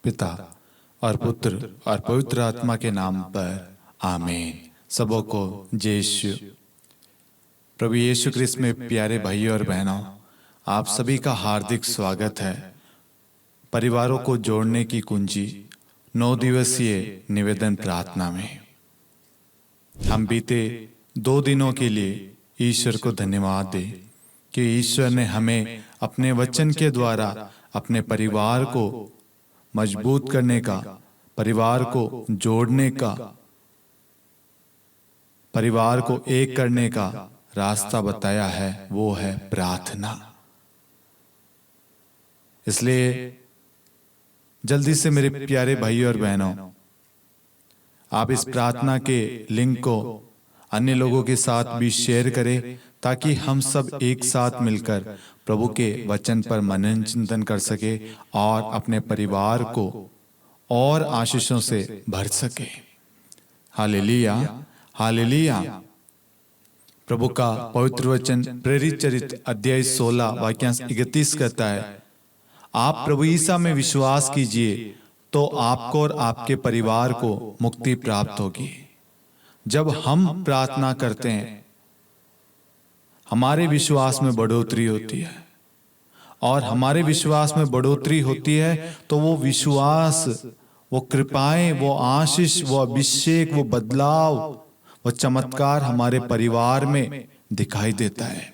पिता और पुत्र और पवित्र आत्मा के नाम पर आमीन। सबों को जय यीशु। प्रभु यीशु क्रिस्त में प्यारे भाइयों और बहनों, आप सभी का हार्दिक स्वागत है। परिवारों को जोड़ने की कुंजी 9 दिवसीय निवेदन प्रार्थना में हम बीते 2 दिनों के लिए ईश्वर को धन्यवाद दें कि ईश्वर ने हमें अपने वचन के द्वारा अपने परिवार को मजबूत करने का, परिवार को जोड़ने का, परिवार को एक करने का रास्ता बताया है। वो है प्रार्थना। इसलिए जल्दी से मेरे प्यारे भाइयों और बहनों, आप इस प्रार्थना के लिंक को अन्य लोगों के साथ भी शेयर करें ताकि हम सब एक साथ मिलकर प्रभु के वचन पर मनन चिंतन कर सके और अपने परिवार को और आशीषों से भर सके। Hallelujah, hallelujah. प्रभु का पवित्र वचन प्रेरित चरित्र अध्याय 16 वाक्यांश 31 कहता है, आप प्रभु ईसा में विश्वास कीजिए तो आपको और आपके परिवार को मुक्ति प्राप्त होगी। जब हम प्रार्थना करते हैं हमारे विश्वास में बढ़ोतरी होती है, और हमारे विश्वास में बढ़ोतरी होती है तो वो विश्वास, वो कृपाएं, वो आशीष, वो अभिषेक, वो बदलाव, वो चमत्कार हमारे परिवार में दिखाई देता है।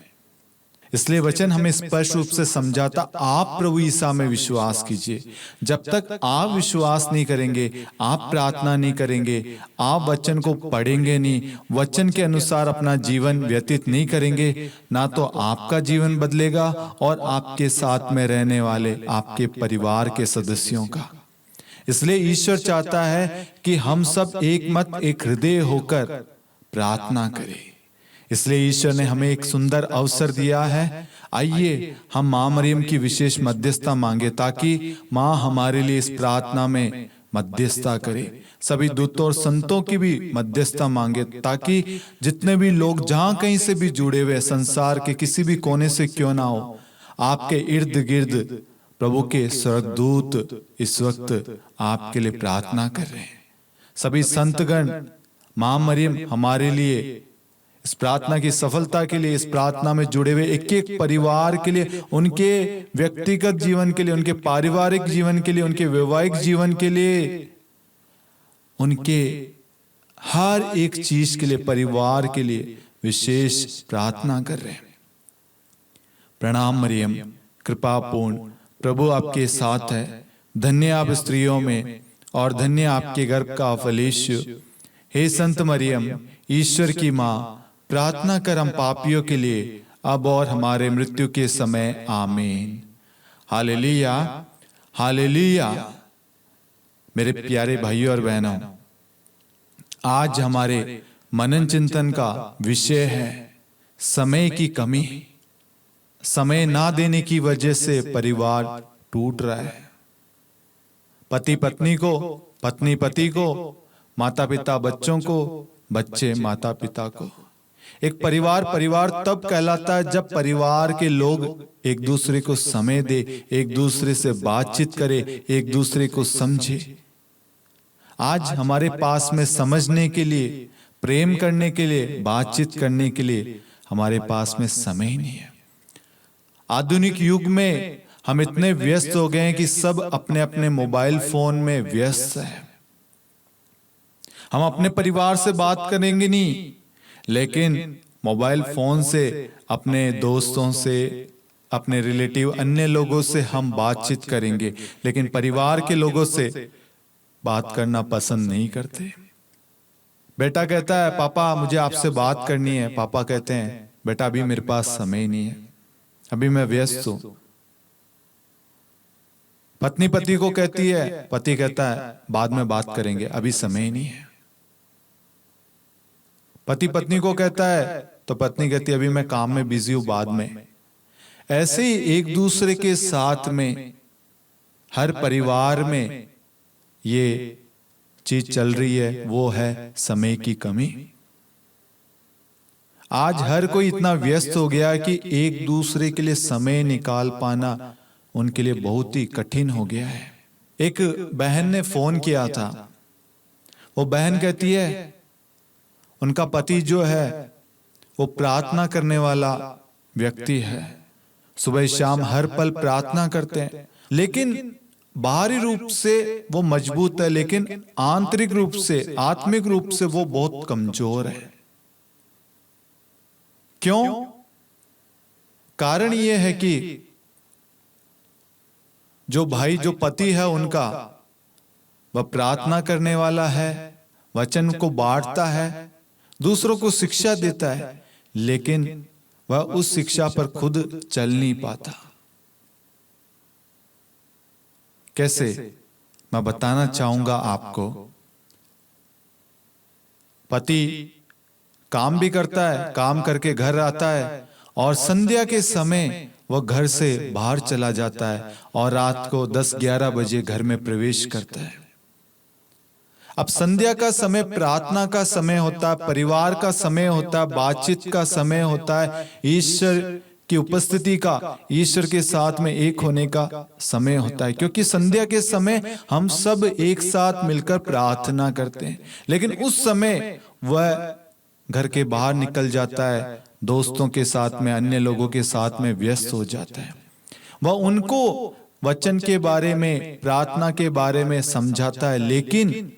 इसलिए वचन हमें स्पष्ट रूप से समझाता, आप प्रभु ईसा में विश्वास कीजिए। जब तक आप विश्वास नहीं करेंगे, आप प्रार्थना नहीं करेंगे, आप वचन को पढ़ेंगे नहीं, वचन के अनुसार अपना जीवन व्यतीत नहीं करेंगे, ना तो आपका जीवन बदलेगा और आपके साथ में रहने वाले आपके परिवार के सदस्यों का। इसलिए ईश्वर चाहता है कि हम सब एक मत, एक हृदय होकर प्रार्थना करें। इसलिए ईश्वर ने हमें एक सुंदर अवसर दिया है। आइए हम मां मरियम की विशेष मध्यस्थता मांगे ताकि मां हमारे लिए इस प्रार्थना में मध्यस्थता करे। सभी दूतों और संतों की भी मध्यस्थता मांगे ताकि जितने भी लोग जहां कहीं से भी जुड़े हुए, संसार के किसी भी कोने से क्यों ना हो, आपके इर्द गिर्द प्रभु के स्वर्गदूत इस वक्त आपके लिए प्रार्थना कर रहे हैं। सभी संतगण, मां मरियम हमारे लिए इस प्रार्थना की सफलता के लिए, इस प्रार्थना में जुड़े हुए एक एक परिवार के लिए, उनके व्यक्तिगत जीवन के लिए, उनके पारिवारिक जीवन के लिए, उनके वैवाहिक जीवन के लिए, उनके हर एक चीज के लिए, परिवार के लिए विशेष प्रार्थना कर रहे हैं। प्रणाम मरियम, कृपापूर्ण, प्रभु आपके साथ है। धन्य आप स्त्रियों में और धन्य आपके गर्भ का फल यीशु। हे संत मरियम, ईश्वर की मां, प्रार्थना कर हम पापियों के लिए अब और हमारे मृत्यु के समय आमीन। Hallelujah, hallelujah. मेरे प्यारे भाइयों और बहनों, आज हमारे मनन चिंतन का विषय है समय की कमी। समय ना देने की वजह से परिवार टूट रहा है। पति पत्नी को, पत्नी पति को, माता पिता बच्चों को, बच्चे माता पिता को। एक परिवार परिवार तब कहलाता है जब परिवार के लोग एक दूसरे को समय दे, एक दूसरे से बातचीत करे, एक दूसरे को समझे। आज हमारे पास में समझने के लिए, प्रेम करने के लिए, बातचीत करने के लिए हमारे पास में समय ही नहीं है। आधुनिक युग में हम इतने व्यस्त हो गए हैं कि सब अपने अपने मोबाइल फोन में व्यस्त हैं। हम अपने परिवार से बात करेंगे नहीं, लेकिन मोबाइल फोन से अपने दोस्तों से, अपने रिलेटिव, अन्य लोगों से हम बातचीत करेंगे, लेकिन परिवार के लोगों से बात करना पसंद नहीं करते। बेटा कहता है, पापा मुझे आपसे बात करनी है। पापा कहते हैं, बेटा अभी मेरे पास समय नहीं है, अभी मैं व्यस्त हूं। पत्नी पति को कहती है, पति कहता है बाद में बात करेंगे, अभी समय नहीं है। पति पत्नी को कहता है तो पत्नी कहती है अभी मैं काम में बिजी हूं, बाद में। ऐसे ही एक दूसरे के साथ में हर परिवार में ये चीज चल रही है, वो है समय की कमी। आज हर कोई इतना व्यस्त हो गया कि एक दूसरे के लिए समय निकाल पाना उनके लिए बहुत ही कठिन हो गया है। एक बहन ने फोन किया था। वो बहन कहती है उनका पति जो है वो प्रार्थना करने वाला व्यक्ति है, सुबह शाम हर पल प्रार्थना करते हैं, लेकिन बाहरी रूप से वो मजबूत है, लेकिन आंतरिक रूप से, आत्मिक रूप से वो बहुत कमजोर है। क्यों? कारण ये है कि जो भाई, जो पति है उनका, वह प्रार्थना करने वाला है, वचन को बांटता है, दूसरों को शिक्षा देता है, लेकिन वह उस शिक्षा पर खुद चल नहीं पाता। कैसे? मैं बताना चाहूंगा आपको। पति काम भी करता है, काम करके घर आता है और संध्या के समय वह घर से बाहर चला जाता है और रात को 10-11 बजे घर में प्रवेश करता है। अब संध्या का समय प्रार्थना का समय होता है, परिवार का समय होता है, बातचीत का समय होता है, ईश्वर की उपस्थिति का, ईश्वर के साथ में एक होने का समय होता है, क्योंकि संध्या के समय हम सब एक साथ मिलकर प्रार्थना करते हैं। लेकिन उस समय वह घर के बाहर निकल जाता है, दोस्तों के साथ में, अन्य लोगों के साथ में व्यस्त हो जाता है। वह उनको वचन के बारे में, प्रार्थना के बारे में समझाता है, लेकिन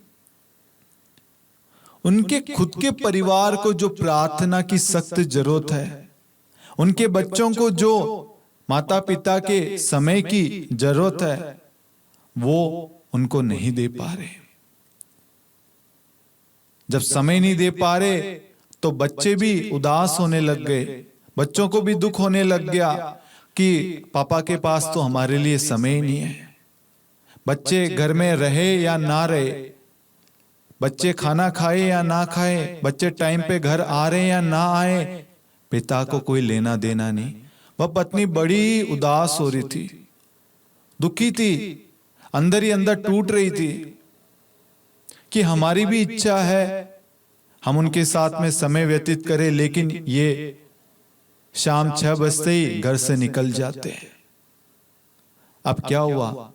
उनके खुद के परिवार को जो प्रार्थना की सख्त जरूरत है, उनके बच्चों को जो माता पिता के समय की जरूरत है, वो उनको नहीं दे पा रहे। जब समय नहीं दे पा रहे तो बच्चे भी उदास होने लग गए, बच्चों को भी दुख होने लग गया कि पापा के पास तो हमारे लिए समय ही नहीं है। बच्चे घर में रहे या ना रहे, बच्चे खाना खाए या ना खाए, बच्चे टाइम पे घर आ रहे या ना आए, पिता को कोई लेना देना नहीं। वह पत्नी बड़ी उदास हो रही थी, दुखी थी, अंदर ही अंदर टूट रही थी कि हमारी भी इच्छा है हम उनके साथ में समय व्यतीत करें, लेकिन ये शाम 6 बजते ही घर से निकल जाते हैं। अब क्या हुआ?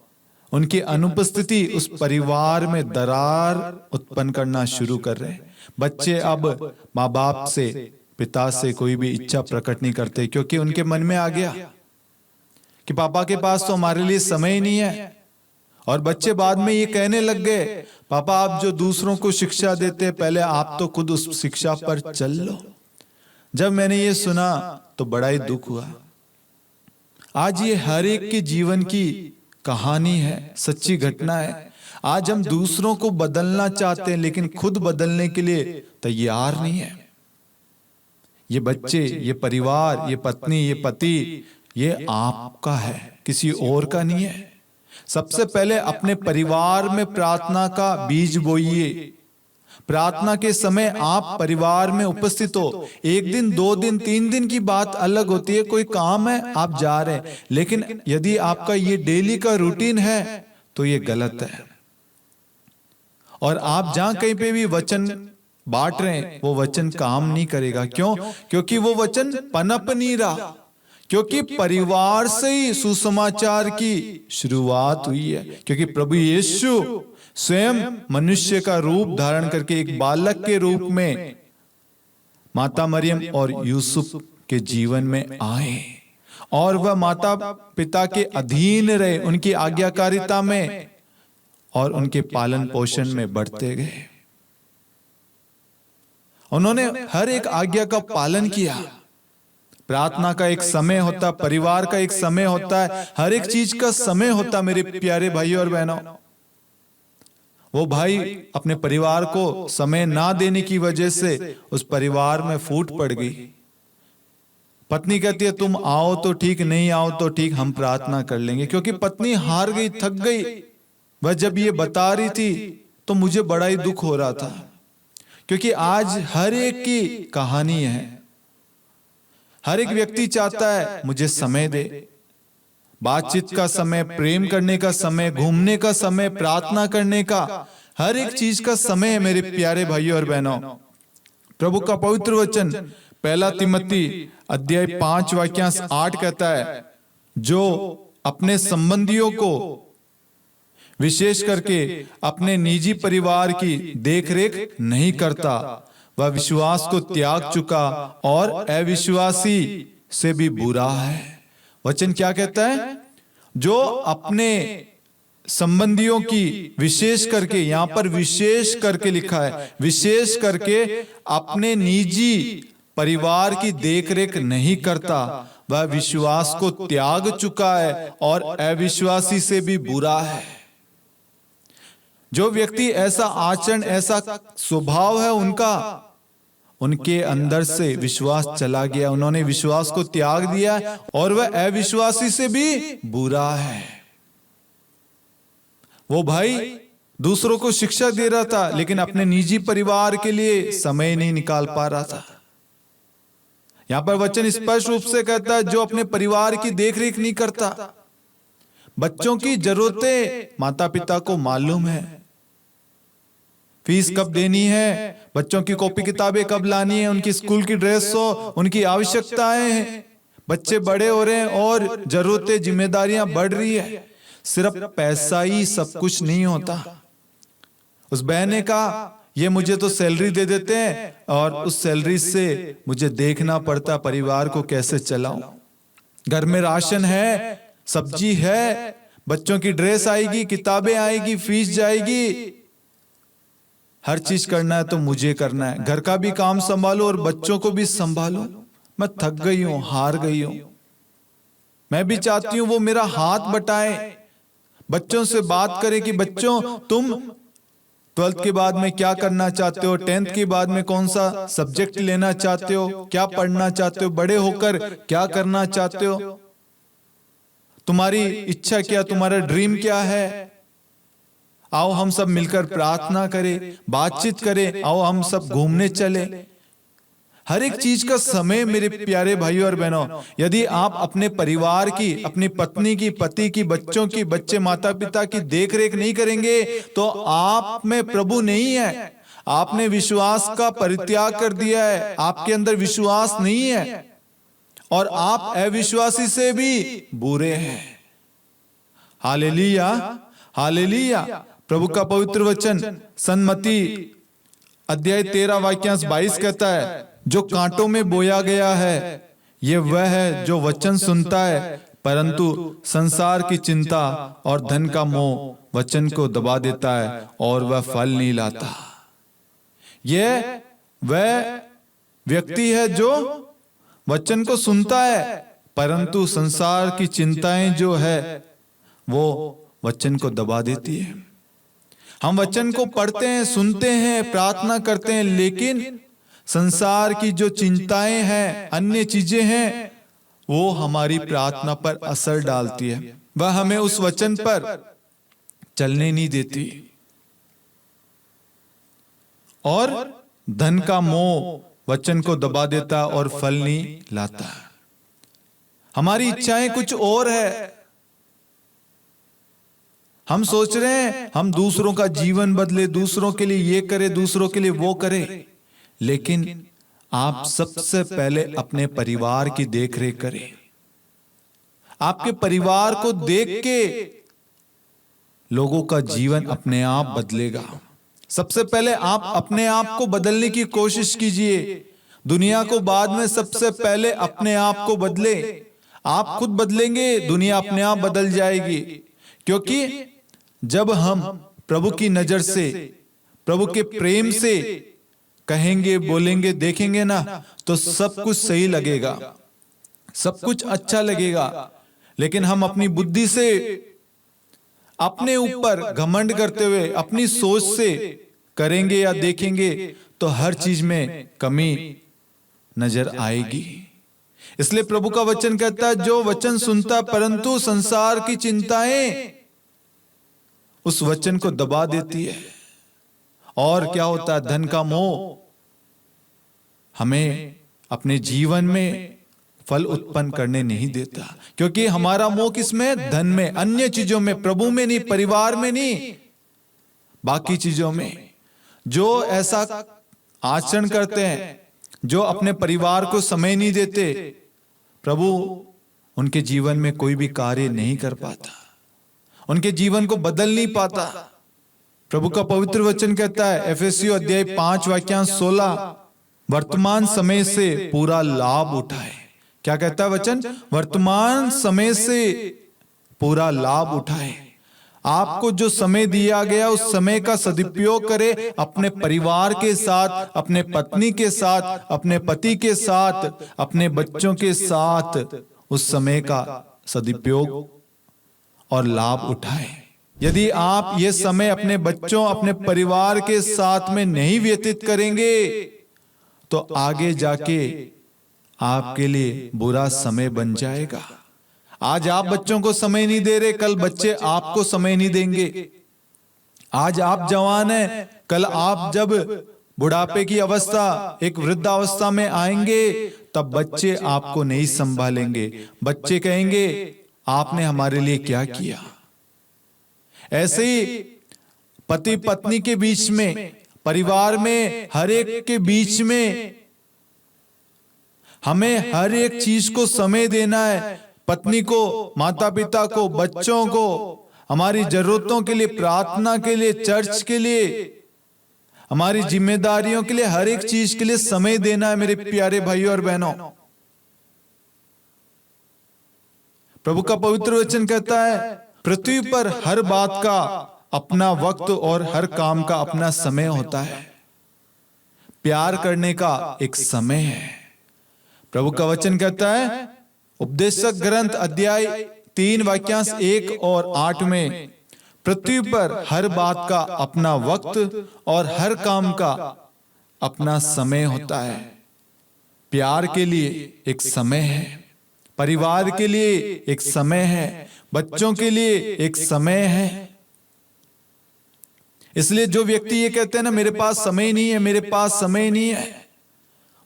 उनकी अनुपस्थिति उस परिवार में दरार उत्पन्न करना शुरू कर रहे हैं। बच्चे अब माँ बाप से, पिता से कोई भी इच्छा प्रकट नहीं करते, क्योंकि उनके मन में आ गया कि पापा के पास तो हमारे लिए समय ही नहीं है। और बच्चे बाद में ये कहने लग गए, पापा आप जो दूसरों को शिक्षा देते, पहले आप तो खुद उस शिक्षा पर चल लो। जब मैंने ये सुना तो बड़ा ही दुख हुआ। आज ये हर एक के जीवन की कहानी है, सच्ची घटना है। आज हम दूसरों को बदलना चाहते हैं, लेकिन खुद बदलने के लिए तैयार नहीं है। ये बच्चे, ये परिवार, ये पत्नी, ये पति, ये आपका है, किसी और का नहीं है। सबसे पहले अपने परिवार में प्रार्थना का बीज बोइए। प्रार्थना के समय आप परिवार में उपस्थित हो। 1 दिन, 2 दिन, 3 दिन की बात अलग होती है, कोई काम है आप जा रहे हैं, लेकिन यदि आपका ये डेली का रूटीन है तो ये गलत है। और आप जहां कहीं पे भी वचन बांट रहे हैं, वो वचन काम नहीं करेगा। क्यों? क्योंकि वो वचन पनप नहीं रहा, क्योंकि परिवार से ही सुसमाचार की शुरुआत हुई है। क्योंकि प्रभु यीशु स्वयं मनुष्य का रूप धारण करके एक बालक के रूप में माता मरियम और यूसुफ के जीवन में आए, और वह माता पिता के अधीन रहे, उनकी आज्ञाकारिता में और उनके पालन पोषण में बढ़ते गए। उन्होंने हर एक आज्ञा का पालन किया। प्रार्थना का एक समय होता, परिवार का एक समय होता है, हर एक चीज का समय होता। मेरे प्यारे भाइयों और बहनों, वो भाई अपने परिवार को समय ना देने की वजह से उस परिवार में फूट पड़ गई। पत्नी कहती है तुम आओ तो ठीक, नहीं आओ तो ठीक, हम प्रार्थना कर लेंगे। क्योंकि पत्नी हार गई, थक गई। वह जब ये बता रही थी तो मुझे बड़ा ही दुख हो रहा था, क्योंकि आज हर एक की कहानी है। हर एक व्यक्ति चाहता है मुझे समय दे, बातचीत का समय, प्रेम करने का समय, घूमने का समय, प्रार्थना करने का, हर एक चीज का समय है। मेरे प्यारे भाइयों और बहनों, प्रभु का पवित्र वचन 1 तिमोथी अध्याय 5 वाक्यांश 8 कहता है, जो अपने संबंधियों को विशेष करके अपने निजी परिवार की देखरेख नहीं करता, वह विश्वास को त्याग चुका और अविश्वासी से भी बुरा है। वचन क्या कहता है? जो अपने संबंधियों की, विशेष करके, यहां पर विशेष करके लिखा है, विशेष करके अपने निजी परिवार की देखरेख नहीं करता, वह विश्वास को त्याग चुका है और अविश्वासी से भी बुरा है। जो व्यक्ति ऐसा आचरण, ऐसा स्वभाव है उनका, उनके अंदर से विश्वास चला गया, उन्होंने विश्वास को त्याग दिया और वह अविश्वासी से भी बुरा है। वो भाई दूसरों को शिक्षा दे रहा था, लेकिन अपने निजी परिवार के लिए समय नहीं निकाल पा रहा था। यहां पर वचन स्पष्ट रूप से कहता है, जो अपने परिवार की देखरेख नहीं करता। बच्चों की जरूरतें माता पिता को मालूम है, फीस कब देनी है, बच्चों की कॉपी किताबें कब लानी है, उनकी स्कूल की ड्रेस हो, उनकी आवश्यकताएं हैं। बच्चे बड़े हो रहे हैं और जरूरतें, जिम्मेदारियां बढ़ रही है। सिर्फ पैसा ही सब कुछ नहीं होता। उस बहन ने कहा, ये मुझे तो सैलरी दे देते हैं और उस सैलरी से मुझे देखना पड़ता परिवार को कैसे चलाऊं। घर में राशन है, सब्जी है, बच्चों की ड्रेस आएगी, किताबें आएगी, फीस जाएगी, हर चीज करना है तो मुझे करना है। घर का भी काम संभालो और बच्चों को भी संभालो। मैं थक गई हूं, हार गई हूं। मैं भी चाहती हूं वो मेरा हाथ बटाए, बच्चों से बात करें कि बच्चों, तुम 12th के बाद में क्या करना चाहते हो, 10th के बाद में कौन सा सब्जेक्ट लेना चाहते हो, क्या पढ़ना चाहते हो, बड़े होकर क्या करना चाहते हो, तुम्हारी इच्छा क्या, तुम्हारा ड्रीम क्या है। आओ हम सब मिलकर प्रार्थना करें, बातचीत करें, आओ हम सब घूमने चले। हर एक चीज का समय, मेरे प्यारे भाइयों और बहनों, यदि आप अपने परिवार की, अपनी पत्नी की, पति की, बच्चों की, बच्चे माता पिता की देखरेख नहीं करेंगे तो आप में प्रभु नहीं है। आपने विश्वास का परित्याग कर दिया है, आपके अंदर विश्वास नहीं है और आप अविश्वासी से भी बुरे हैं। Hallelujah, hallelujah. प्रभु का पवित्र वचन सन्मति अध्याय 13 वाक्यांश 22 कहता है, जो कांटों में बोया गया है ये वह है जो वचन सुनता है, परंतु संसार की चिंता और धन का मोह वचन को दबा देता है और वह फल नहीं लाता। यह वह व्यक्ति है जो वचन को सुनता है, परंतु संसार की चिंताएं जो है वो वचन को दबा देती है। हम वचन को पढ़ते हैं, सुनते हैं, प्रार्थना करते हैं, लेकिन संसार की जो चिंताएं हैं, अन्य चीजें हैं, वो हमारी प्रार्थना पर असर डालती है। वह हमें उस वचन पर चलने नहीं देती और धन का मोह वचन को दबा देता और फल नहीं लाता। हमारी इच्छाएं कुछ और है। हम सोच रहे हैं हम दूसरों का जीवन बदले, दूसरों के लिए ये करे, दूसरों के लिए वो करे, लेकिन आप सबसे पहले अपने परिवार की देखरेख करें। आपके परिवार को देख के लोगों का जीवन अपने आप बदलेगा। सबसे पहले आप अपने आप को बदलने की कोशिश कीजिए। दुनिया को बाद में, सबसे पहले अपने आप को बदले। आप खुद बदलेंगे, दुनिया अपने आप बदल जाएगी। क्योंकि जब हम प्रभु की नजर से, प्रभु के प्रेम से कहेंगे, बोलेंगे, देखेंगे ना, तो सब कुछ सही लगेगा, सब कुछ अच्छा लगेगा। लेकिन हम अपनी बुद्धि से, अपने ऊपर घमंड करते हुए, अपनी सोच से करेंगे या देखेंगे तो हर चीज में कमी नजर आएगी। इसलिए प्रभु का वचन कहता है, जो वचन सुनता परंतु संसार की चिंताएं उस वचन को दबा देती है। और क्या होता है, धन का मोह हमें अपने जीवन में फल उत्पन्न करने नहीं देता। क्योंकि हमारा मोह किसमें? धन में, अन्य चीजों में, प्रभु में नहीं, परिवार में नहीं, बाकी चीजों में। जो ऐसा आचरण करते हैं, जो अपने परिवार को समय नहीं देते, प्रभु उनके जीवन में कोई भी कार्य नहीं कर पाता। उनके जीवन को बदल नहीं पाता। प्रभु का पवित्र वचन कहता है एफेसियों अध्याय 5 वाक्यांश 16, वर्तमान समय से पूरा लाभ उठाए। क्या कहता है वचन? वर्तमान समय से पूरा लाभ उठाए। आपको जो समय दिया गया उस समय का सदुपयोग करें, अपने परिवार के साथ, अपने पत्नी के साथ, अपने पति के साथ, अपने बच्चों के साथ उस समय का सदुपयोग और लाभ उठाएं। यदि आप ये समय अपने बच्चों, अपने परिवार के साथ में नहीं व्यतीत करेंगे तो आगे जाके आपके लिए बुरा समय बन जाएगा। आज आप बच्चों को समय नहीं दे रहे, कल बच्चे आपको समय नहीं देंगे। आज आप जवान हैं, कल आप जब बुढ़ापे की अवस्था, एक वृद्धावस्था में आएंगे तब बच्चे आपको नहीं संभालेंगे। बच्चे कहेंगे आपने हमारे लिए क्या किया। ऐसे ही पति पत्नी के बीच में, परिवार में, हर एक के बीच में हमें हर एक चीज को समय देना है। पत्नी को, माता पिता को, बच्चों को, हमारी जरूरतों के लिए, प्रार्थना के लिए, चर्च के लिए, हमारी जिम्मेदारियों के लिए, हर एक चीज के लिए समय देना है मेरे प्यारे भाइयों और बहनों। प्रभु का पवित्र वचन कहता है पृथ्वी पर हर बात का अपना वक्त और हर काम का अपना समय होता है। प्यार करने का एक समय है। प्रभु का वचन कहता है उपदेशक ग्रंथ अध्याय 3 वाक्यांश 1 और 8 में, पृथ्वी पर हर बात का अपना वक्त और हर काम का अपना समय होता है। प्यार के लिए एक समय है, परिवार के लिए एक समय है, बच्चों के लिए एक समय है। इसलिए जो व्यक्ति ये कहते हैं ना मेरे पास समय नहीं है, मेरे पास समय नहीं है,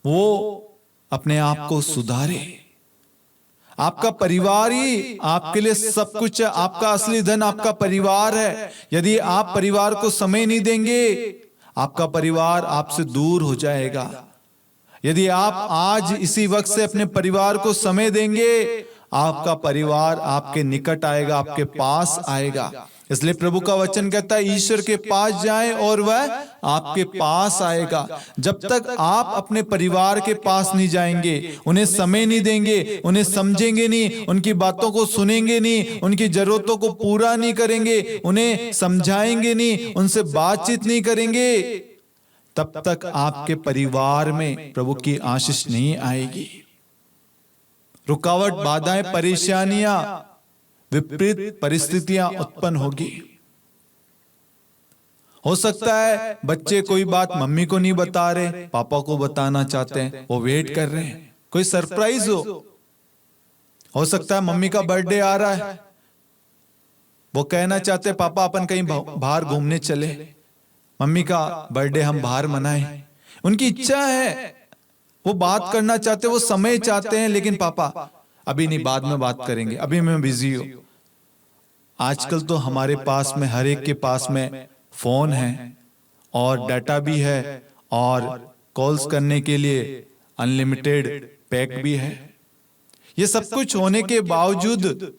वो अपने आप को सुधारे। आपका परिवार ही आपके लिए सब कुछ है। आपका असली धन आपका परिवार है। यदि आप परिवार को समय नहीं देंगे, आपका परिवार आपसे दूर हो जाएगा। यदि आप आज इसी वक्त से अपने परिवार को समय देंगे, आपका परिवार आपके निकट आएगा, आपके पास आएगा। इसलिए प्रभु का वचन कहता है ईश्वर के पास जाएं और वह आपके पास आएगा। जब तक आप अपने परिवार के पास नहीं जाएंगे, उन्हें समय नहीं देंगे, उन्हें समझेंगे नहीं, उनकी बातों को सुनेंगे नहीं, उनकी जरूरतों को पूरा नहीं करेंगे, उन्हें समझाएंगे नहीं, उनसे बातचीत नहीं करेंगे, तब तक आपके परिवार में प्रभु की आशीष नहीं आएगी। रुकावट, बाधाएं, परेशानियां, विपरीत परिस्थितियां उत्पन्न होगी। हो सकता है बच्चे कोई बात मम्मी को नहीं बता रहे, पापा को बताना चाहते हैं, वो वेट कर रहे हैं कोई सरप्राइज हो सकता है मम्मी का बर्थडे आ रहा है, वो कहना चाहते हैं पापा अपन कहीं बाहर घूमने चले, मम्मी का बर्थडे हम बाहर मनाएं। उनकी इच्छा है, वो बात करना चाहते, वो समय चाहते हैं, लेकिन पापा अभी नहीं, बाद में बात करेंगे, अभी मैं बिजी हूं। आजकल तो हमारे पास में, हर एक के पास में फोन है और डाटा भी है और कॉल्स करने के लिए अनलिमिटेड पैक भी है। ये सब कुछ होने के बावजूद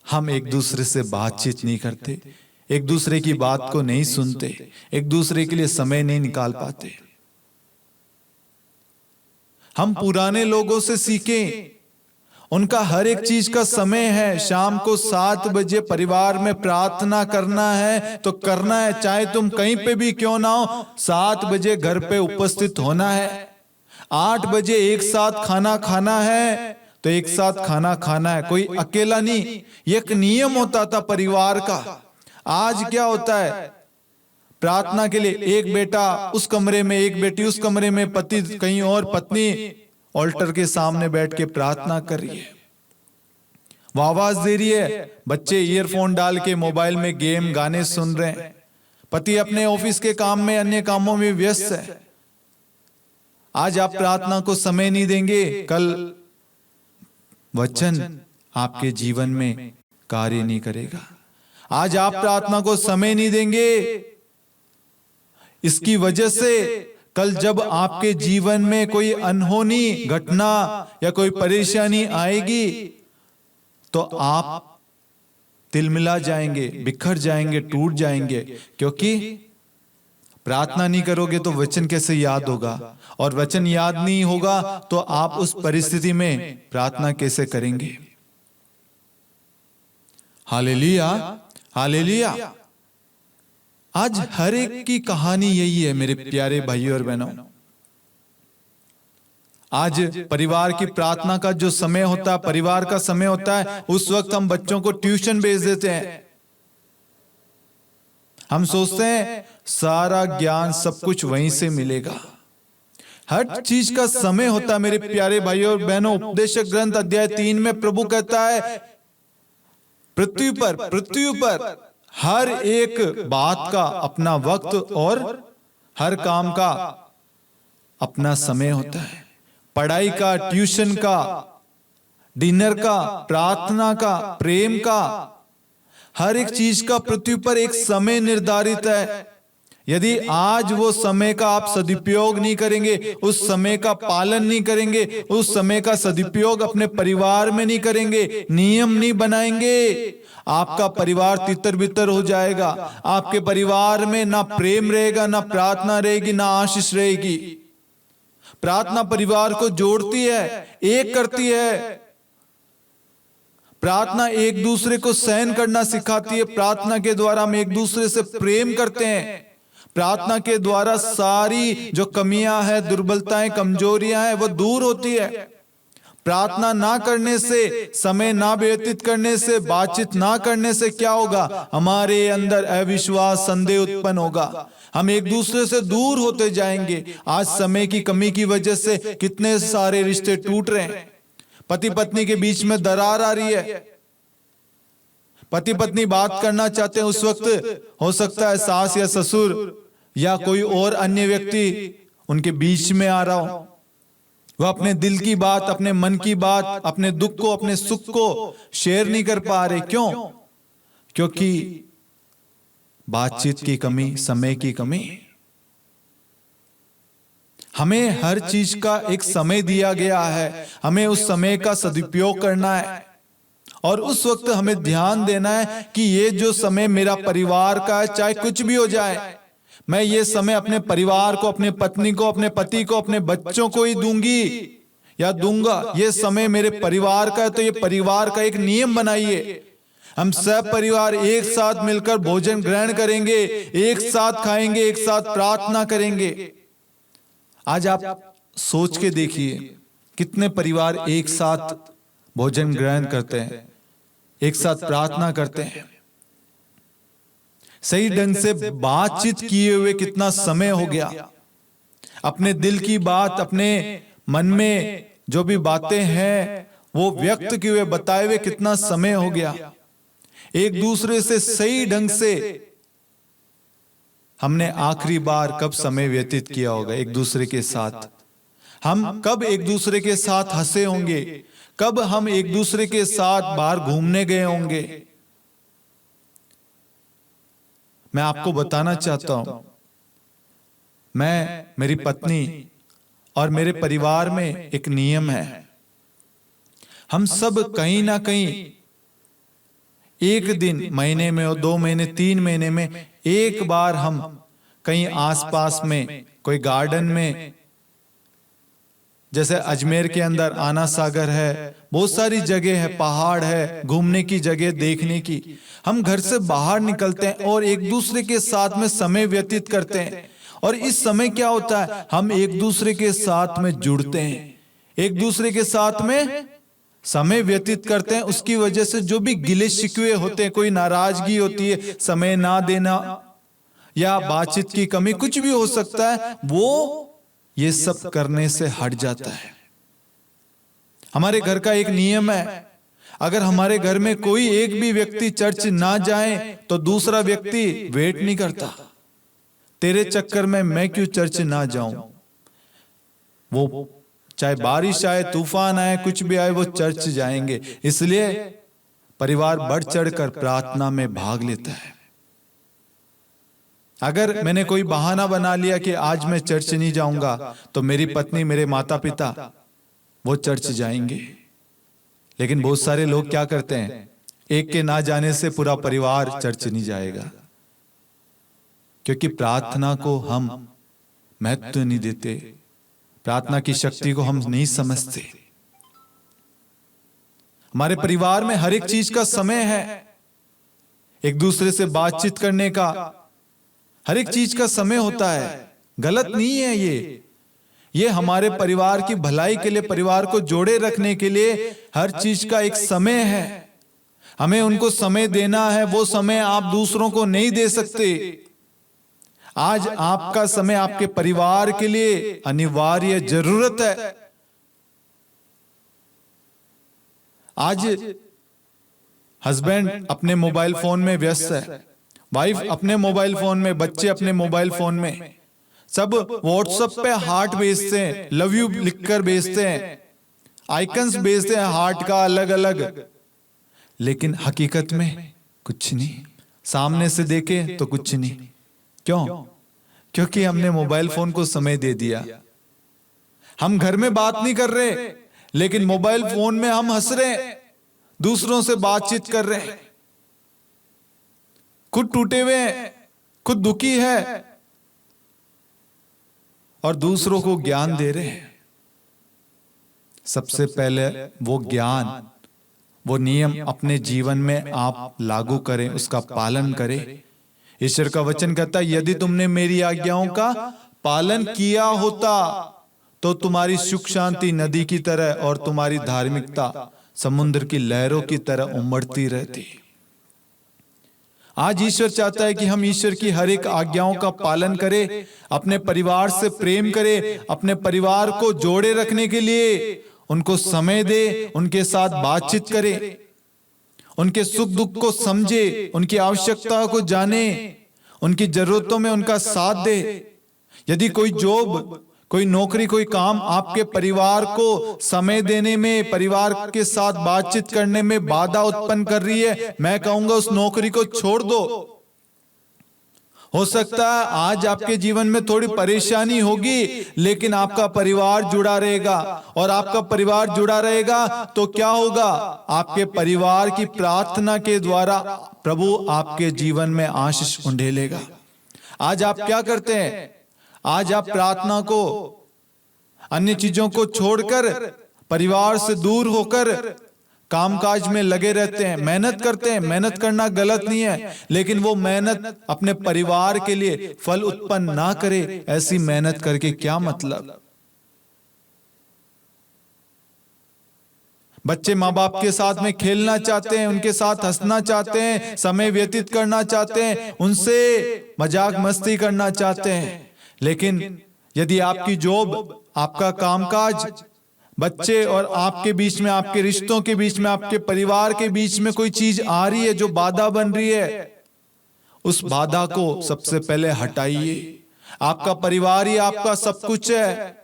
हम एक दूसरे से बातचीत नहीं करते, एक दूसरे की बात को नहीं सुनते, एक दूसरे के लिए समय नहीं निकाल पाते। हम पुराने लोगों से सीखें, उनका हर एक चीज का समय है। शाम को 7 बजे परिवार में प्रार्थना करना है तो करना है, चाहे तुम कहीं पे भी क्यों ना हो, 7 बजे घर पे उपस्थित होना है। 8 बजे एक साथ खाना खाना है तो एक साथ खाना खाना है, कोई अकेला नहीं। ये एक नियम होता था परिवार का। आज क्या होता है, प्रार्थना के लिए एक बेटा उस कमरे में, एक बेटी उस कमरे में, पति कहीं और, पत्नी ऑल्टर के सामने बैठ के प्रार्थना कर रही है, वो आवाज दे रही है, बच्चे ईयरफोन डाल के मोबाइल में गेम गाने सुन रहे हैं, पति अपने ऑफिस के काम में, अन्य कामों में व्यस्त है। आज आप प्रार्थना को समय नहीं देंगे, कल वचन आपके जीवन में कार्य नहीं करेगा। आज आप प्रार्थना को समय नहीं देंगे, इसकी वजह से कल जब आपके जीवन में कोई अनहोनी घटना या कोई परेशानी आएगी तो आप तिलमिला जाएंगे, बिखर जाएंगे, टूट जाएंगे, क्योंकि प्रार्थना नहीं करोगे तो वचन कैसे याद होगा, और वचन याद नहीं होगा तो आप उस परिस्थिति में प्रार्थना कैसे करेंगे। Hallelujah, hallelujah. आज हर एक की कहानी यही है मेरे प्यारे भाइयों और बहनों। आज परिवार की प्रार्थना का जो समय होता है, परिवार का समय होता है, उस वक्त हम बच्चों को ट्यूशन भेज देते हैं। हम सोचते हैं सारा ज्ञान सब कुछ वहीं से मिलेगा। हर चीज का समय होता है मेरे प्यारे भाइयों और बहनों। उपदेशक ग्रंथ अध्याय 3 में प्रभु कहता है पृथ्वी पर हर एक बात का अपना वक्त और हर काम का अपना समय होता है। पढ़ाई का, ट्यूशन का, डिनर का, प्रार्थना का, प्रेम का, हर एक चीज का पृथ्वी पर एक समय निर्धारित है। यदि आज वो समय का आप सदुपयोग नहीं करेंगे, उस समय का पालन नहीं करेंगे, उस समय का सदुपयोग अपने परिवार में नहीं करेंगे, नियम नहीं बनाएंगे, आपका परिवार तितर बितर हो जाएगा। आपके परिवार में ना प्रेम रहेगा, ना प्रार्थना रहेगी, ना आशीष रहेगी। प्रार्थना परिवार को जोड़ती है, एक करती है। प्रार्थना एक दूसरे को सहन करना सिखाती है। प्रार्थना के द्वारा हम एक दूसरे से प्रेम करते हैं। प्रार्थना के द्वारा सारी जो कमियां हैं, दुर्बलताएं, कमजोरियां हैं, वो दूर होती है। प्रार्थना ना करने से, समय ना व्यतीत करने से, बातचीत ना करने से क्या होगा? हमारे अंदर अविश्वास, संदेह उत्पन्न होगा। हम एक दूसरे से दूर होते जाएंगे। आज समय की कमी की वजह से कितने सारे रिश्ते टूट रहे हैं। पति पत्नी के बीच में दरार आ रही है। पति पत्नी बात करना चाहते हैं, उस वक्त हो सकता है सास या ससुर या कोई और अन्य व्यक्ति उनके बीच में आ रहा हो। वह अपने दिल की बात, अपने मन की बात, अपने दुख को, अपने सुख को शेयर नहीं कर पा रहे। क्यों? क्योंकि बातचीत की कमी, समय की कमी। हमें हर चीज का एक समय दिया गया है, हमें उस समय का सदुपयोग करना है। और उस वक्त हमें ध्यान देना है कि ये जो समय मेरा परिवार का है, चाहे कुछ भी हो जाए, मैं ये समय अपने परिवार को, अपने पत्नी को, अपने पति को, अपने बच्चों को ही दूंगी या दूंगा। ये समय मेरे परिवार का है, तो ये परिवार का एक नियम बनाइए। हम सब परिवार एक साथ मिलकर भोजन ग्रहण करेंगे, एक साथ खाएंगे, एक साथ प्रार्थना करेंगे। आज आप सोच के देखिए कितने परिवार एक साथ भोजन ग्रहण करते हैं, एक साथ प्रार्थना करते हैं, सही ढंग से बातचीत किए हुए कितना समय हो गया। अपने दिल की बात, अपने मन में जो भी बातें हैं वो व्यक्त किए हुए, बताए हुए कितना समय हो गया। एक दूसरे से सही ढंग से हमने आखिरी बार कब समय व्यतीत किया होगा एक दूसरे के साथ? हम कब एक दूसरे के साथ हंसे होंगे? कब हम एक दूसरे के साथ बाहर घूमने गए होंगे? मैं आपको बताना चाहता हूं, मैं, मेरी पत्नी और मेरे परिवार में एक नियम है। हम सब कहीं ना कहीं एक दिन, महीने में और 2 महीने, 3 महीने में एक बार हम कहीं आसपास में कोई गार्डन में, जैसे अजमेर के अंदर आना सागर है, बहुत सारी जगह है, पहाड़ है, घूमने की जगह, देखने की, हम घर से बाहर निकलते हैं और एक दूसरे के साथ में समय व्यतीत करते हैं। और इस समय क्या होता है? हम एक दूसरे के साथ में जुड़ते हैं, एक दूसरे के साथ में समय व्यतीत करते हैं। उसकी वजह से जो भी गिले शिकवे होते हैं, कोई नाराजगी होती है, समय ना देना या बातचीत की कमी, कुछ भी हो सकता है, वो ये सब करने से हट जाता है। हमारे घर का एक नियम है, अगर हमारे घर में कोई एक भी व्यक्ति चर्च ना जाए तो दूसरा व्यक्ति वेट नहीं करता, तेरे चक्कर में मैं क्यों चर्च ना जाऊं। वो चाहे बारिश आए, तूफान आए, कुछ भी आए, वो चर्च जाएंगे। इसलिए परिवार बढ़ चढ़कर प्रार्थना में भाग लेता है। अगर मैंने कोई बहाना बना लिया कि आज मैं चर्च नहीं जाऊंगा, तो मेरी पत्नी, मेरे माता पिता वो चर्च जाएंगे। लेकिन बहुत सारे लोग क्या करते हैं? एक के ना जाने से पूरा परिवार चर्च नहीं जाएगा, क्योंकि प्रार्थना को हम महत्व नहीं देते, प्रार्थना की शक्ति को हम नहीं समझते। हमारे परिवार में हर एक चीज का समय है, एक दूसरे से बातचीत करने का हर एक चीज का समय होता है। गलत नहीं है ये हमारे परिवार की भलाई के लिए, परिवार को जोड़े रखने के लिए हर चीज का एक समय है। हमें उनको समय देना है, वो समय आप दूसरों को नहीं दे सकते। आज आपका समय आपके परिवार के लिए अनिवार्य जरूरत है। आज हस्बैंड अपने मोबाइल फोन में व्यस्त है, वाइफ अपने मोबाइल फोन में, बच्चे अपने मोबाइल फोन में, सब व्हाट्सएप पे हार्ट भेजते हैं, लव यू लिखकर भेजते हैं, आइकन्स भेजते हैं हार्ट का अलग अलग, लेकिन हकीकत में कुछ नहीं। सामने से देखे तो कुछ नहीं। क्यों? क्योंकि हमने मोबाइल फोन को समय दे दिया। हम घर में बात नहीं कर रहे, लेकिन मोबाइल फोन में हम हंस रहे, दूसरों से बातचीत कर रहे हैं, खुद टूटे हुए हैं, खुद दुखी है और दूसरों को ज्ञान दे रहे हैं। सबसे पहले वो ज्ञान, वो नियम अपने जीवन में आप लागू करें, उसका पालन करें। ईश्वर का वचन कहता है, यदि तुमने मेरी आज्ञाओं का पालन किया होता तो तुम्हारी सुख शांति नदी की तरह और तुम्हारी धार्मिकता समुद्र की लहरों की तरह उमड़ती रहती। आज ईश्वर चाहता है कि हम ईश्वर की हर एक आज्ञाओं का पालन करें, अपने परिवार से प्रेम करें, अपने परिवार को जोड़े रखने के लिए उनको समय दे, उनके साथ बातचीत करे, उनके सुख दुख को समझे, उनकी आवश्यकता को जाने, उनकी जरूरतों में उनका साथ दे। यदि कोई जॉब, कोई नौकरी, कोई काम आपके परिवार को समय देने में, परिवार के साथ बातचीत करने में बाधा उत्पन्न कर रही है, मैं कहूंगा उस नौकरी को छोड़ दो। हो सकता है आज आपके जीवन में थोड़ी परेशानी होगी, लेकिन आपका परिवार जुड़ा रहेगा, और आपका परिवार जुड़ा रहेगा तो क्या होगा? आपके परिवार की प्रार्थना के द्वारा प्रभु आपके जीवन में आशीष उंडेलेगा। आज आप क्या करते हैं? आज आप प्रार्थना को, अन्य चीजों को छोड़कर, परिवार से दूर होकर कामकाज में लगे रहते हैं, मेहनत करते हैं। मेहनत करना गलत नहीं है, लेकिन वो मेहनत अपने परिवार के लिए फल उत्पन्न ना करे। ऐसी मेहनत करके क्या मतलब? बच्चे माँ बाप के साथ में खेलना चाहते हैं, उनके साथ हंसना चाहते हैं, समय व्यतीत करना चाहते हैं, उनसे मजाक मस्ती करना चाहते हैं, लेकिन यदि आपकी जॉब, आपका कामकाज, बच्चे और आपके बीच में, आपके रिश्तों के बीच में, आपके परिवार के बीच में कोई चीज आ रही है जो बाधा बन रही है, उस बाधा को सबसे पहले हटाइए। आपका परिवार ही आपका सब कुछ है,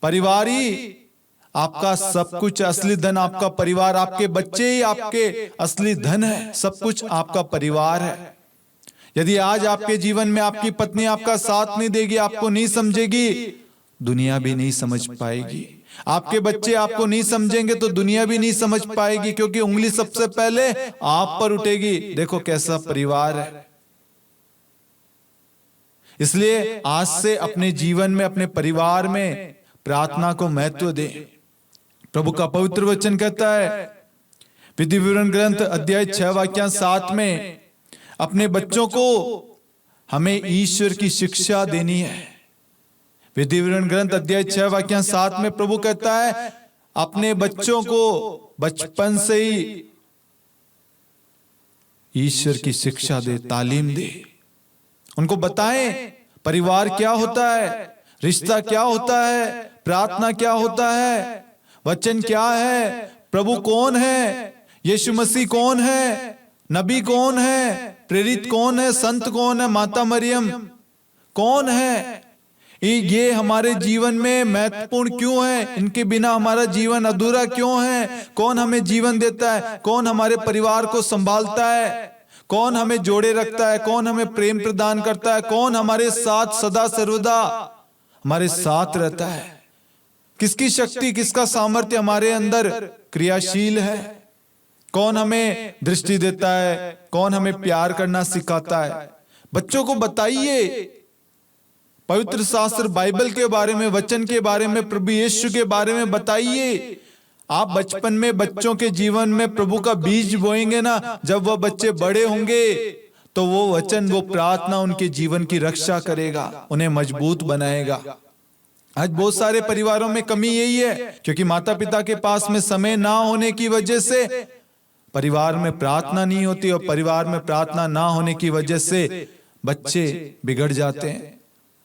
परिवार ही आपका सब कुछ, असली धन आपका परिवार, आपके बच्चे ही आपके असली धन है, सब कुछ आपका परिवार है। यदि आज आपके जीवन में आपकी पत्नी आपका साथ नहीं देगी, आपको नहीं समझेगी, दुनिया भी नहीं समझ पाएगी। आपके बच्चे आपको नहीं समझेंगे तो दुनिया भी नहीं समझ पाएगी, क्योंकि उंगली सबसे पहले आप पर उठेगी। देखो कैसा परिवार है। इसलिए आज से अपने जीवन में, अपने परिवार में प्रार्थना को महत्व दें। प्रभु का पवित्र वचन कहता है, विधि विवरण ग्रंथ अध्याय 6 वाक्य 7 में, अपने बच्चों को हमें ईश्वर की शिक्षा देनी है। विधि विवरण ग्रंथ अध्याय 6 वाक्य 7 में प्रभु कहता है, अपने बच्चों को बचपन से ही ईश्वर की शिक्षा दे, तालीम दे, उनको बताएं परिवार क्या होता है, रिश्ता क्या होता है, प्रार्थना क्या होता है, वचन क्या है, प्रभु कौन है, यीशु मसीह कौन है, नबी कौन है, प्रेरित कौन है, संत कौन है, माता मरियम कौन है, ये हमारे जीवन में महत्वपूर्ण क्यों है, इनके बिना हमारा जीवन अधूरा क्यों है, कौन हमें जीवन देता है, कौन हमारे परिवार को संभालता है, कौन हमें जोड़े रखता है, कौन हमें प्रेम प्रदान करता है, कौन हमारे साथ सदा सर्वदा हमारे साथ रहता है, किसकी शक्ति, किसका सामर्थ्य हमारे अंदर क्रियाशील है। कौन हमें दृष्टि देता है, कौन हमें प्यार करना सिखाता है? बच्चों को बताइए पवित्र शास्त्र बाइबल के बारे में, वचन के बारे में, प्रभु यीशु के बारे में बताइए। आप बचपन में बच्चों के जीवन में प्रभु का बीज बोएंगे ना, जब वह बच्चे बड़े होंगे तो वो वचन, वो प्रार्थना उनके जीवन की रक्षा करेगा, उन्हें मजबूत बनाएगा। आज बहुत सारे परिवारों में कमी यही है, क्योंकि माता पिता के पास में समय ना होने की वजह से परिवार में प्रार्थना नहीं होती, और परिवार में प्रार्थना ना होने की वजह से बच्चे बिगड़ जाते हैं,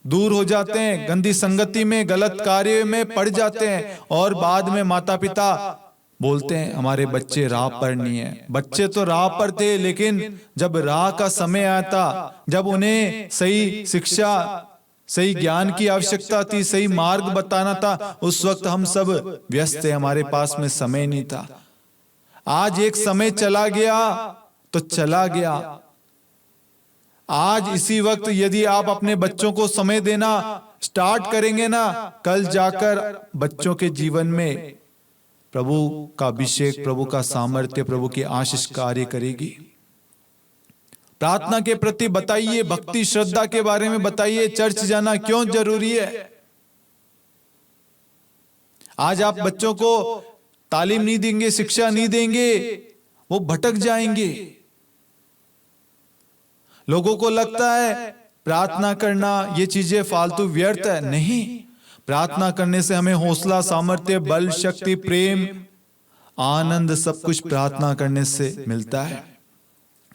दूर हो जाते हैं, गंदी संगति में, गलत कार्य में पड़ जाते हैं, और बाद में माता पिता बोलते हैं हमारे बच्चे राह पर नहीं है। बच्चे तो राह पर थे, लेकिन जब राह का समय आया था, जब उन्हें सही शिक्षा, सही ज्ञान की आवश्यकता थी, सही मार्ग बताना था, उस वक्त हम सब व्यस्त थे, हमारे पास में समय नहीं था। आज एक समय चला गया तो चला गया। आज इसी वक्त यदि आप अपने बच्चों को समय देना स्टार्ट करेंगे ना, कल जाकर बच्चों के जीवन में प्रभु का अभिषेक, प्रभु का सामर्थ्य, प्रभु की आशीष कार्य करेगी। प्रार्थना के प्रति बताइए, भक्ति श्रद्धा के बारे में बताइए, चर्च जाना क्यों जरूरी है। आज आप बच्चों को तालीम नहीं देंगे, शिक्षा नहीं देंगे, वो भटक जाएंगे। लोगों को लगता है प्रार्थना करना ये चीजें फालतू व्यर्थ है। नहीं, प्रार्थना करने से हमें हौसला, सामर्थ्य, बल, शक्ति, प्रेम, आनंद सब कुछ प्रार्थना करने से मिलता है।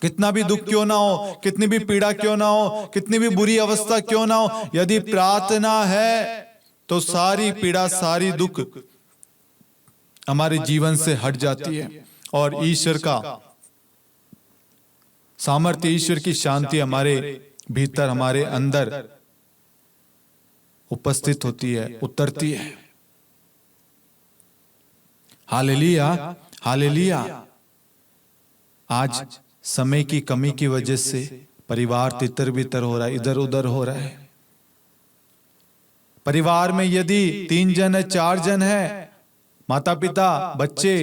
कितना भी दुख क्यों ना हो, कितनी भी पीड़ा क्यों ना हो, कितनी भी बुरी अवस्था क्यों ना हो, यदि प्रार्थना है तो सारी पीड़ा, सारी दुख हमारे जीवन से हट जाती है, और ईश्वर का सामर्थ्य, ईश्वर की शांति हमारे भीतर, हमारे अंदर उपस्थित होती है, उतरती है। Hallelujah, hallelujah. आज समय की कमी की वजह से परिवार तितर बितर हो रहा है, इधर उधर हो रहा है। परिवार में यदि 3 जन है, 4 जन है, माता पिता, बच्चे,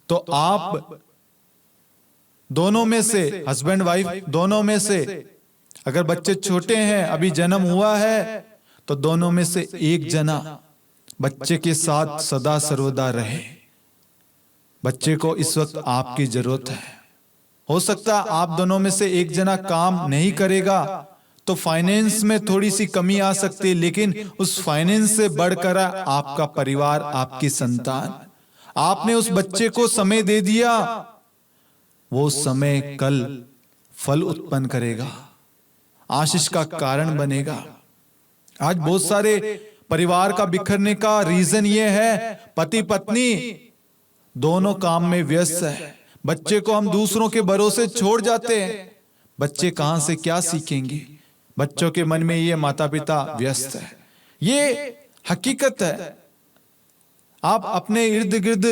तो आप दोनों में से, हस्बैंड वाइफ दोनों में से, अगर बच्चे छोटे हैं, अभी जन्म हुआ है, तो दोनों में से एक जना बच्चे के साथ सदा सर्वदा रहे। बच्चे को इस वक्त आपकी जरूरत है। हो सकता है आप दोनों में से एक जना काम नहीं करेगा तो फाइनेंस में थोड़ी सी कमी आ सकती है, लेकिन उस फाइनेंस से बढ़कर आपका परिवार, आपकी संतान। आपने उस बच्चे को समय दे दिया, वो समय कल फल उत्पन्न करेगा, आशीष का कारण बनेगा। आज बहुत सारे परिवार का बिखरने का रीजन ये है, पति पत्नी दोनों काम में व्यस्त है। बच्चे को हम दूसरों के भरोसे छोड़ जाते हैं। बच्चे कहां से क्या सीखेंगे? बच्चों के मन में ये माता पिता व्यस्त है, ये हकीकत है। आप अपने इर्द गिर्द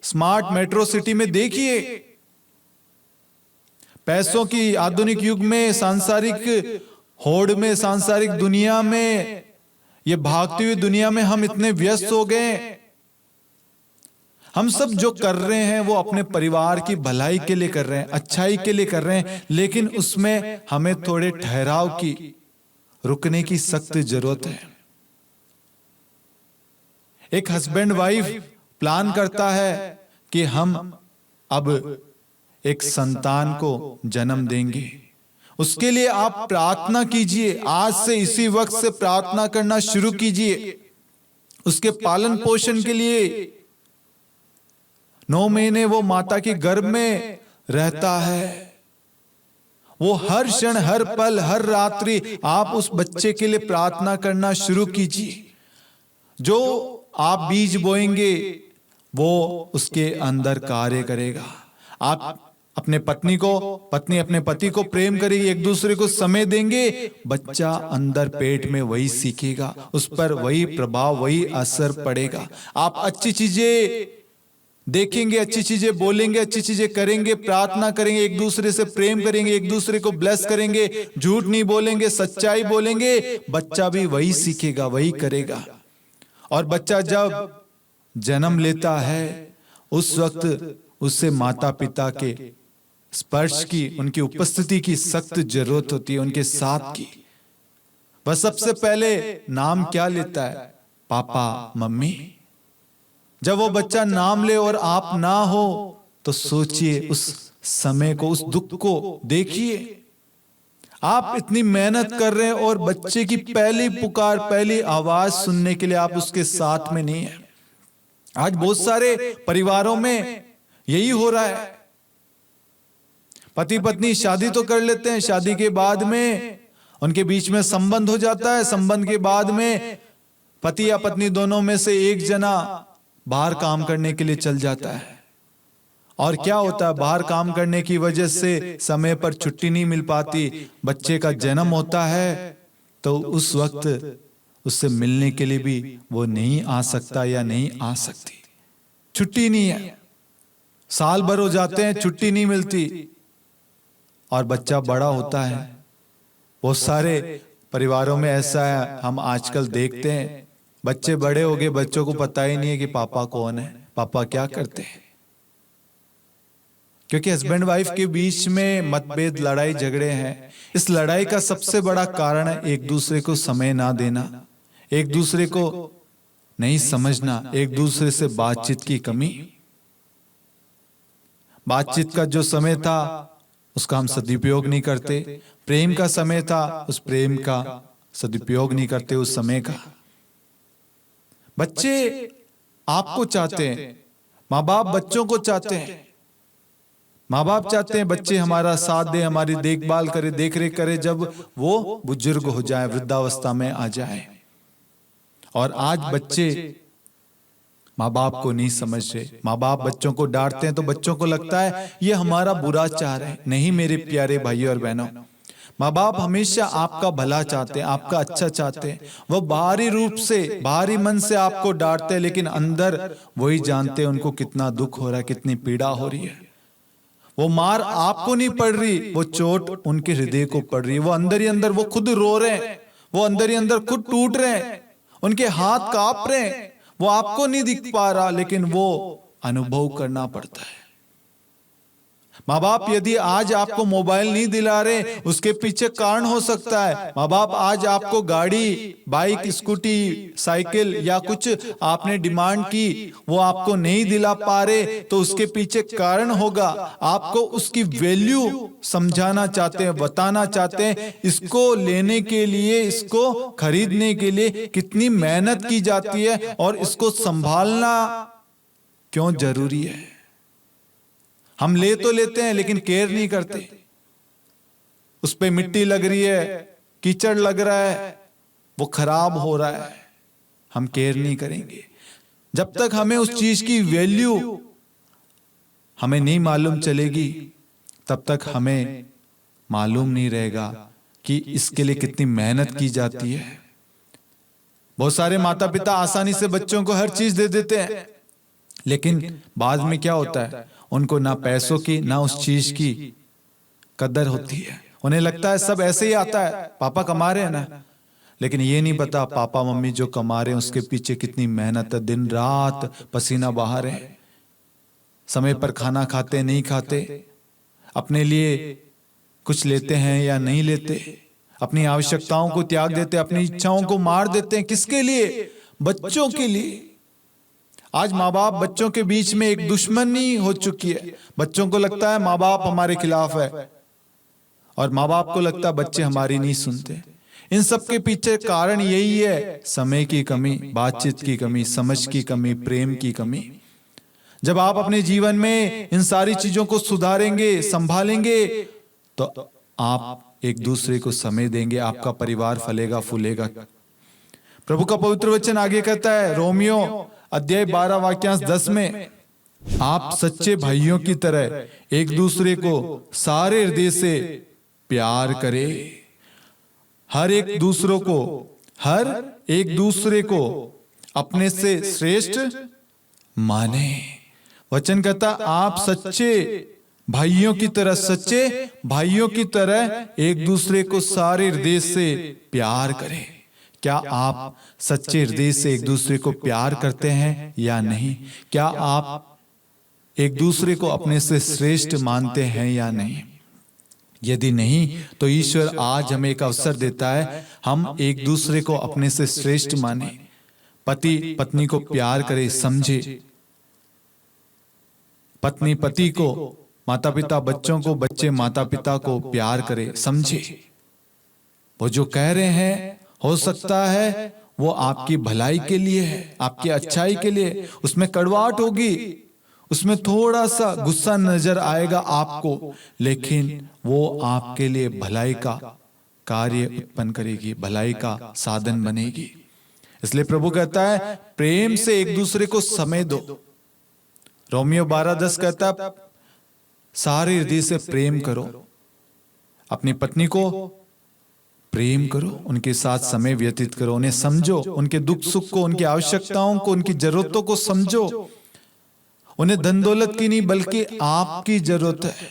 स्मार्ट मेट्रो सिटी में देखिए, पैसों की आधुनिक युग में, सांसारिक होड़ में, सांसारिक दुनिया में, ये भागती हुई दुनिया में हम इतने व्यस्त हो गए। हम सब जो कर रहे हैं वो अपने परिवार की भलाई के लिए कर रहे हैं, अच्छाई के लिए कर रहे हैं, लेकिन उसमें हमें थोड़े ठहराव की, रुकने की सख्त जरूरत है। एक हस्बैंड वाइफ प्लान करता है कि हम अब एक संतान को जन्म देंगे। उसके लिए आप प्रार्थना कीजिए, आज से इसी वक्त से प्रार्थना करना शुरू कीजिए। उसके पालन पोषण के लिए 9 महीने वो माता के गर्भ में रहता है। वो हर क्षण, हर पल, हर रात्रि आप उस बच्चे के लिए प्रार्थना करना शुरू कीजिए। जो आप बीज बोएंगे वो उसके अंदर कार्य करेगा। आप अपने पत्नी अपने पति को प्रेम करेगी, एक दूसरे को समय देंगे, बच्चा अंदर पेट में वही सीखेगा, उस पर वही प्रभाव, वही असर पड़ेगा। आप अच्छी चीजें देखेंगे, अच्छी चीजें बोलेंगे, अच्छी चीजें करेंगे, प्रार्थना करेंगे, एक दूसरे से प्रेम करेंगे, एक दूसरे को ब्लेस करेंगे, झूठ नहीं बोलेंगे, सच्चाई बोलेंगे, बच्चा भी वही सीखेगा, वही करेगा। और बच्चा जब जन्म लेता है उस वक्त उससे माता पिता के स्पर्श की, उनकी उपस्थिति की सख्त जरूरत होती है, उनके साथ की। वह सबसे पहले नाम क्या लेता है? पापा, मम्मी। जब वो बच्चा नाम ले और आप ना हो तो सोचिए उस समय को, उस दुख को देखिए। आप इतनी मेहनत कर रहे हैं और बच्चे की पहली पुकार, पहली आवाज सुनने के लिए आप उसके साथ में नहीं है। आज बहुत सारे परिवारों में यही हो रहा है। पति पत्नी शादी तो कर लेते हैं, शादी के बाद में उनके बीच में संबंध हो जाता है, संबंध के बाद में पति या पत्नी दोनों में से एक जना बाहर काम करने के लिए चल जाता है। और क्या होता है, बाहर काम करने की वजह से समय पर छुट्टी नहीं मिल पाती, बच्चे का जन्म होता है तो उस वक्त उससे मिलने के लिए भी वो नहीं आ सकता या नहीं आ सकती, छुट्टी नहीं है। साल भर हो जाते हैं, छुट्टी नहीं मिलती और बच्चा बड़ा होता है। बहुत सारे परिवारों में ऐसा है, हम आजकल देखते हैं, बच्चे बड़े हो गए, बच्चों को पता ही नहीं है कि पापा कौन है, पापा क्या करते हैं। क्योंकि हस्बैंड वाइफ के बीच में मतभेद, लड़ाई झगड़े हैं। इस लड़ाई का सबसे बड़ा कारण है एक दूसरे को समय ना देना, एक दूसरे को नहीं समझना, एक दूसरे से बातचीत की कमी। बातचीत का जो समय था उसका हम सदुपयोग नहीं करते, प्रेम का समय था उस प्रेम का सदुपयोग नहीं करते, उस समय का। बच्चे आपको चाहते हैं, माँ बाप बच्चों को चाहते हैं। माँ बाप चाहते हैं बच्चे हमारा साथ दे, हमारी देखभाल करे, देख रेख करे जब वो बुजुर्ग हो जाए, वृद्धावस्था में आ जाए। और आज बच्चे माँ बाप को नहीं समझ रहे। माँ बाप बच्चों को डांटते हैं तो बच्चों को लगता है ये हमारा बुरा चाह रहे हैं। नहीं मेरे प्यारे भाइयों और बहनों, माँ बाप हमेशा आपका भला चाहते हैं, आपका अच्छा चाहते हैं। वो बाहरी रूप से, बाहरी मन से आपको डांटते हैं, लेकिन अंदर वही जानते हैं उनको कितना दुख हो रहा है, कितनी पीड़ा हो रही है। वो मार आपको नहीं पड़ रही, वो चोट उनके हृदय को पड़ रही है। वो अंदर ही अंदर वो खुद रो रहे हैं, वो अंदर ही अंदर खुद टूट रहे हैं, उनके हाथ कांप रहे हैं। वो आपको नहीं दिख पा रहा, लेकिन वो अनुभव करना पड़ता है। माँ बाप यदि आज आपको मोबाइल नहीं दिला रहे, उसके पीछे कारण हो सकता है। माँ बाप आज आपको गाड़ी, बाइक, स्कूटी, साइकिल या कुछ आपने डिमांड की, वो आपको नहीं दिला पा रहे, तो उसके पीछे कारण होगा। आपको उसकी वैल्यू समझाना चाहते हैं, बताना चाहते हैं, इसको लेने के लिए, इसको खरीदने के लिए कितनी मेहनत की जाती है और इसको संभालना क्यों जरूरी है। हम ले तो लेते हैं लेकिन केयर नहीं करते। उस पे मिट्टी लग रही है, कीचड़ लग रहा है, वो खराब हो रहा है, हम केयर नहीं करेंगे। जब तक हमें उस चीज की वैल्यू हमें नहीं मालूम चलेगी, तब तक हमें मालूम नहीं रहेगा कि इसके लिए कितनी मेहनत की जाती है। बहुत सारे माता पिता आसानी से बच्चों को हर चीज दे देते हैं, लेकिन बाद में क्या होता है, उनको ना पैसों की ना उस चीज की कदर होती है। उन्हें लगता है सब ऐसे ही आता है, पापा कमा रहे हैं ना, लेकिन ये नहीं पता पापा मम्मी जो कमा रहे हैं उसके पीछे कितनी मेहनत है, दिन रात पसीना बहा रहे हैं, समय पर खाना खाते नहीं खाते, अपने लिए कुछ लेते हैं या नहीं लेते, अपनी आवश्यकताओं को त्याग देते, अपनी इच्छाओं को मार देते हैं। किसके लिए? बच्चों के लिए। आज माँ बाप बच्चों के बीच में एक दुश्मनी हो चुकी है। बच्चों को लगता है माँ बाप हमारे खिलाफ है और माँ बाप को लगता है बच्चे हमारी नहीं सुनते। इन सब के पीछे कारण यही है, समय की कमी, बातचीत की कमी, समझ की कमी, प्रेम की कमी। जब आप अपने जीवन में इन सारी चीजों को सुधारेंगे, संभालेंगे, तो आप एक दूसरे को समय देंगे, आपका परिवार फलेगा फूलेगा। प्रभु का पवित्र वचन आगे कहता है, रोमियो अध्याय 12 वाक्यांश 10 में, आप सच्चे भाइयों की तरह एक दूसरे को सारे हृदय से प्यार करें, हर एक दूसरे को अपने से श्रेष्ठ माने। वचन कहता आप सच्चे भाइयों की तरह एक दूसरे को सारे हृदय से प्यार करें। क्या आप सच्चे हृदय से एक दूसरे को प्यार करते हैं या नहीं? क्या आप एक दूसरे को अपने से श्रेष्ठ मानते हैं या नहीं? यदि नहीं, तो ईश्वर आज हमें एक अवसर देता है, हम एक दूसरे को अपने से श्रेष्ठ माने। पति पत्नी को प्यार करे, समझे। पत्नी पति को, माता पिता बच्चों को, बच्चे माता पिता को प्यार करे, समझे। वो जो कह रहे हैं हो सकता है वो आपकी भलाई के लिए है, आपकी अच्छाई के लिए। उसमें कड़वाहट होगी, उसमें थोड़ा सा गुस्सा नजर आएगा आपको, लेकिन वो आपके लिए भलाई का कार्य उत्पन्न करेगी, भलाई का साधन बनेगी। इसलिए प्रभु कहता है प्रेम से एक दूसरे को समय दो। रोमियो 12:10 कहता है सारे हृदय से प्रेम करो, अपनी पत्नी को प्रेम करो, उनके साथ समय व्यतीत करो, उन्हें समझो, उनके दुख सुख को, उनकी आवश्यकताओं को, उनकी जरूरतों को समझो। उन्हें धन दौलत की नहीं बल्कि आपकी जरूरत है।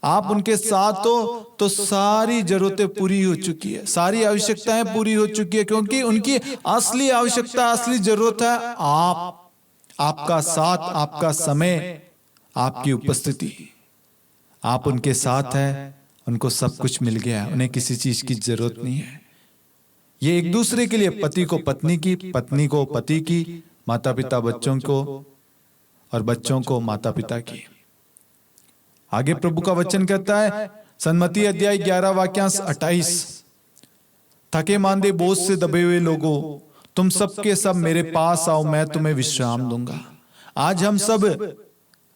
आप उनके साथ हो तो सारी जरूरतें पूरी हो चुकी है, सारी आवश्यकताएं पूरी हो चुकी है, क्योंकि उनकी असली आवश्यकता, असली जरूरत है आपका साथ, आपका समय, आपकी उपस्थिति। आप उनके साथ हैं, उनको सब कुछ मिल गया है, उन्हें किसी चीज की जरूरत नहीं है। ये एक दूसरे के लिए, पति को पत्नी की, पत्नी को पति की, माता पिता बच्चों को और बच्चों को माता पिता की। आगे प्रभु का वचन कहता है सन्मति अध्याय 11 वाक्यांश 28, थके मांदे बोझ से दबे हुए लोगों, तुम सबके सब मेरे पास आओ, मैं तुम्हें विश्राम दूंगा। आज हम सब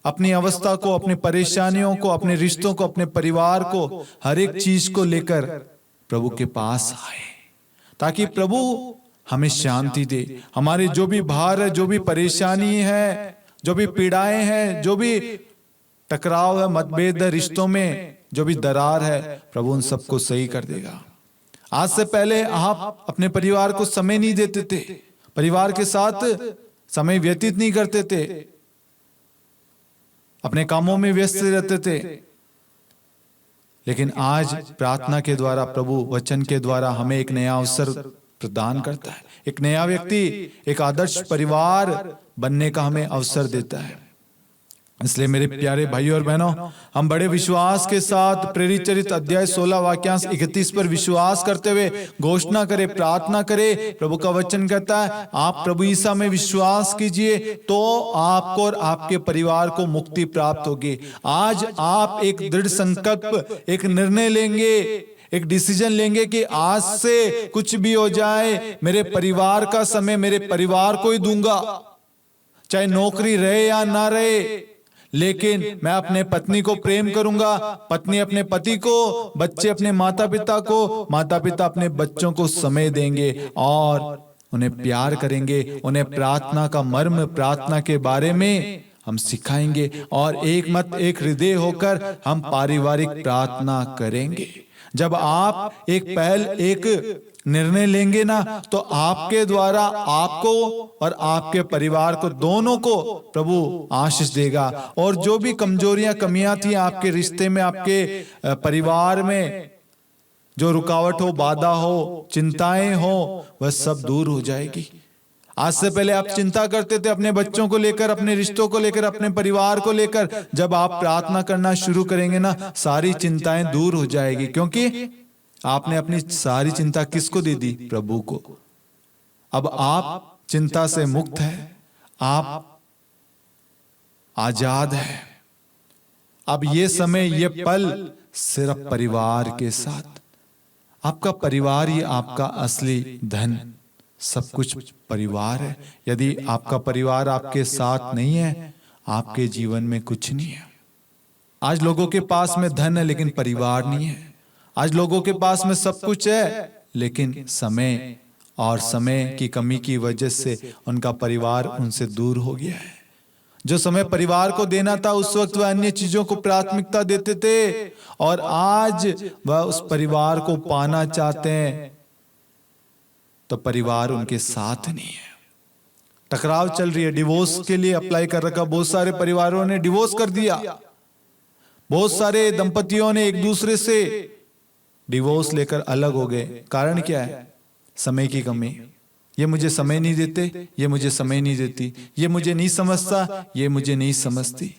अपनी अवस्था को, अपनी परेशानियों को, अपने रिश्तों को, अपने परिवार को, हर एक चीज को लेकर प्रभु के पास आए, ताकि प्रभु हमें शांति दे। हमारे जो भी भार है, जो भी परेशानी है, जो भी पीड़ाएं हैं, जो भी टकराव है, मतभेद है रिश्तों में, जो भी दरार है, प्रभु उन सबको सही कर देगा। आज से पहले आप अपने परिवार को समय नहीं देते थे, परिवार के साथ समय व्यतीत नहीं करते थे, अपने कामों में व्यस्त रहते थे। लेकिन आज प्रार्थना के द्वारा, प्रभु वचन के द्वारा हमें एक नया अवसर प्रदान करता है, एक नया व्यक्ति, एक आदर्श परिवार बनने का हमें अवसर देता है। इसलिए मेरे प्यारे भाइयों और बहनों, हम बड़े विश्वास के साथ प्रेरित चरित्र अध्याय 16 वाक्यांश 31 पर विश्वास करते हुए घोषणा करें, प्रार्थना करें। प्रभु का वचन कहता है आप प्रभु ईसा में विश्वास कीजिए तो आपको और आपके परिवार को मुक्ति प्राप्त होगी। आज आप एक दृढ़ संकल्प, एक निर्णय लेंगे, एक डिसीजन लेंगे कि आज से कुछ भी हो जाए, मेरे परिवार का समय मेरे परिवार को ही दूंगा, चाहे नौकरी रहे या ना रहे, लेकिन मैं अपने पत्नी को प्रेम करूंगा, पत्नी अपने पति को, बच्चे अपने माता पिता को, माता पिता अपने बच्चों को समय देंगे और उन्हें प्यार करेंगे। उन्हें प्रार्थना का मर्म, प्रार्थना के बारे में हम सिखाएंगे और एक मत, एक हृदय होकर हम पारिवारिक प्रार्थना करेंगे। जब आप एक पहल, एक निर्णय लेंगे ना, तो आपके द्वारा आपको और आपके परिवार को, दोनों को प्रभु आशीष देगा। और जो भी कमजोरियां, कमियां थी आपके रिश्ते में, आपके परिवार में, जो रुकावट हो, बाधा हो, चिंताएं हो, वह सब दूर हो जाएगी। आज से पहले आप चिंता करते थे अपने बच्चों को लेकर, अपने रिश्तों को लेकर, अपने परिवार को लेकर। जब आप प्रार्थना करना शुरू करेंगे ना, सारी चिंताएं दूर हो जाएगी, क्योंकि आपने अपनी सारी चिंता किसको दे दी? प्रभु को। अब आप चिंता से मुक्त है, आप आजाद है। अब ये समय, ये पल सिर्फ परिवार के साथ। आपका परिवार ही आपका असली धन, सब कुछ परिवार है। यदि आपका परिवार आपके साथ नहीं है, आपके जीवन में कुछ नहीं है। आज लोगों के पास में धन है लेकिन परिवार नहीं है। आज लोगों के पास में सब कुछ है लेकिन समय और समय की कमी की वजह से उनका परिवार उनसे दूर हो गया है। जो समय परिवार को देना था, उस वक्त वह अन्य चीजों को प्राथमिकता देते थे और आज वह उस परिवार को पाना चाहते हैं तो परिवार उनके साथ नहीं है। टकराव चल रही है, डिवोर्स के लिए अप्लाई कर रखा, बहुत सारे परिवारों ने डिवोर्स कर दिया, बहुत सारे दंपतियों ने एक दूसरे से डिवोर्स लेकर अलग हो गए। कारण क्या है? समय की कमी, ये मुझे समय नहीं देते, ये मुझे समय नहीं देती, ये मुझे नहीं समझता, ये मुझे नहीं समझती।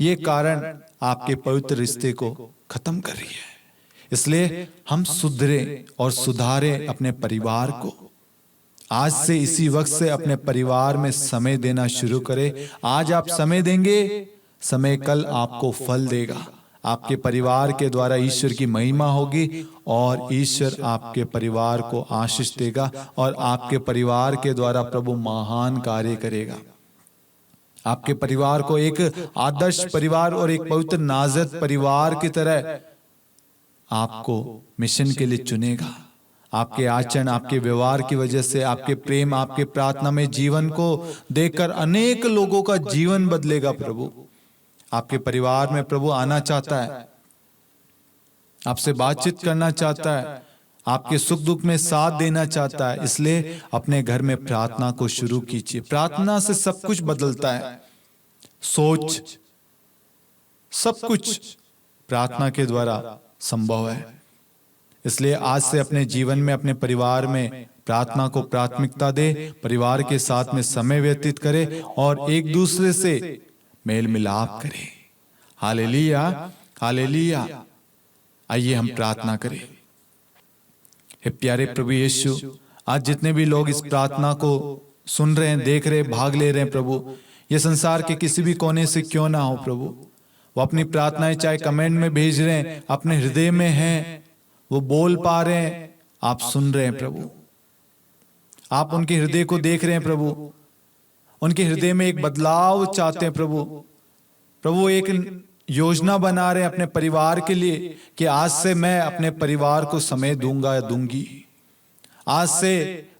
ये कारण आपके पवित्र रिश्ते को खत्म कर रही है। इसलिए हम सुधरे और सुधारें अपने परिवार को। आज से इसी वक्त से अपने परिवार में समय देना शुरू करें। आज आप समय देंगे, समय कल आपको फल देगा। आपके परिवार के द्वारा ईश्वर की महिमा होगी और ईश्वर आपके परिवार को आशीष देगा और आपके परिवार के द्वारा प्रभु महान कार्य करेगा। आपके परिवार को एक आदर्श परिवार और एक पवित्र नाज़त परिवार की तरह आपको मिशन के लिए चुनेगा। आपके आचरण, आपके व्यवहार की वजह से, आपके प्रेम, आपके प्रार्थना में जीवन को देखकर अनेक लोगों का जीवन बदलेगा। प्रभु आपके परिवार में प्रभु आना चाहता है, आपसे बातचीत करना चाहता है, आपके सुख दुख में साथ देना चाहता है। इसलिए अपने घर में प्रार्थना को शुरू कीजिए। प्रार्थना से सब कुछ बदलता है। सोच, सब कुछ प्रार्थना के द्वारा संभव है। इसलिए आज से अपने जीवन में, अपने परिवार में प्रार्थना को प्राथमिकता दे, परिवार के साथ में समय व्यतीत करे और एक दूसरे से मेल मिलाप करें। Hallelujah, hallelujah. आइए हम प्रार्थना करें। हे प्यारे प्रभु यीशु, आज जितने भी लोग इस प्रार्थना को सुन रहे हैं, देख रहे हैं, भाग ले रहे हैं प्रभु, ये संसार के किसी भी कोने से क्यों ना हो प्रभु, वो अपनी प्रार्थनाएं चाहे कमेंट में भेज रहे हैं, अपने हृदय में हैं, वो बोल पा रहे हैं, आप सुन रहे हैं प्रभु। आप उनके हृदय को देख रहे हैं प्रभु, उनके हृदय में एक बदलाव चाहते हैं प्रभु। प्रभु एक योजना बना रहे हैं अपने परिवार के लिए कि आज से मैं अपने परिवार को समय दूंगा या दूंगी। आज से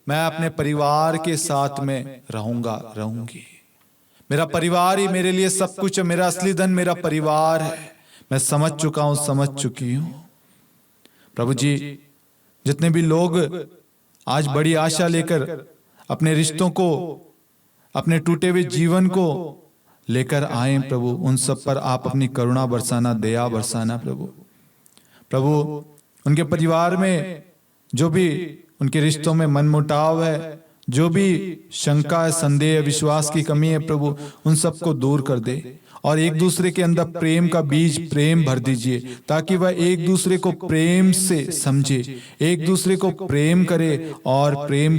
मैं अपने परिवार के साथ में रहूंगा, रहूंगी। मेरा परिवार ही मेरे लिए सब कुछ है। मेरा असली धन मेरा परिवार है। मैं समझ चुका हूं, समझ चुकी हूं प्रभु जी। जितने भी लोग आज बड़ी आशा लेकर अपने रिश्तों को, अपने टूटे हुए जीवन को लेकर आए प्रभु, उन सब पर आप अपनी करुणा बरसाना, दया बरसाना प्रभु। प्रभु उनके परिवार में जो भी उनके रिश्तों में मनमुटाव है, जो भी शंका है, संदेह, विश्वास की कमी है प्रभु, उन सबको दूर कर दे और एक दूसरे के अंदर प्रेम का बीज, प्रेम भर दीजिए ताकि वह एक दूसरे को प्रेम से समझे, एक दूसरे को प्रेम करे और प्रेम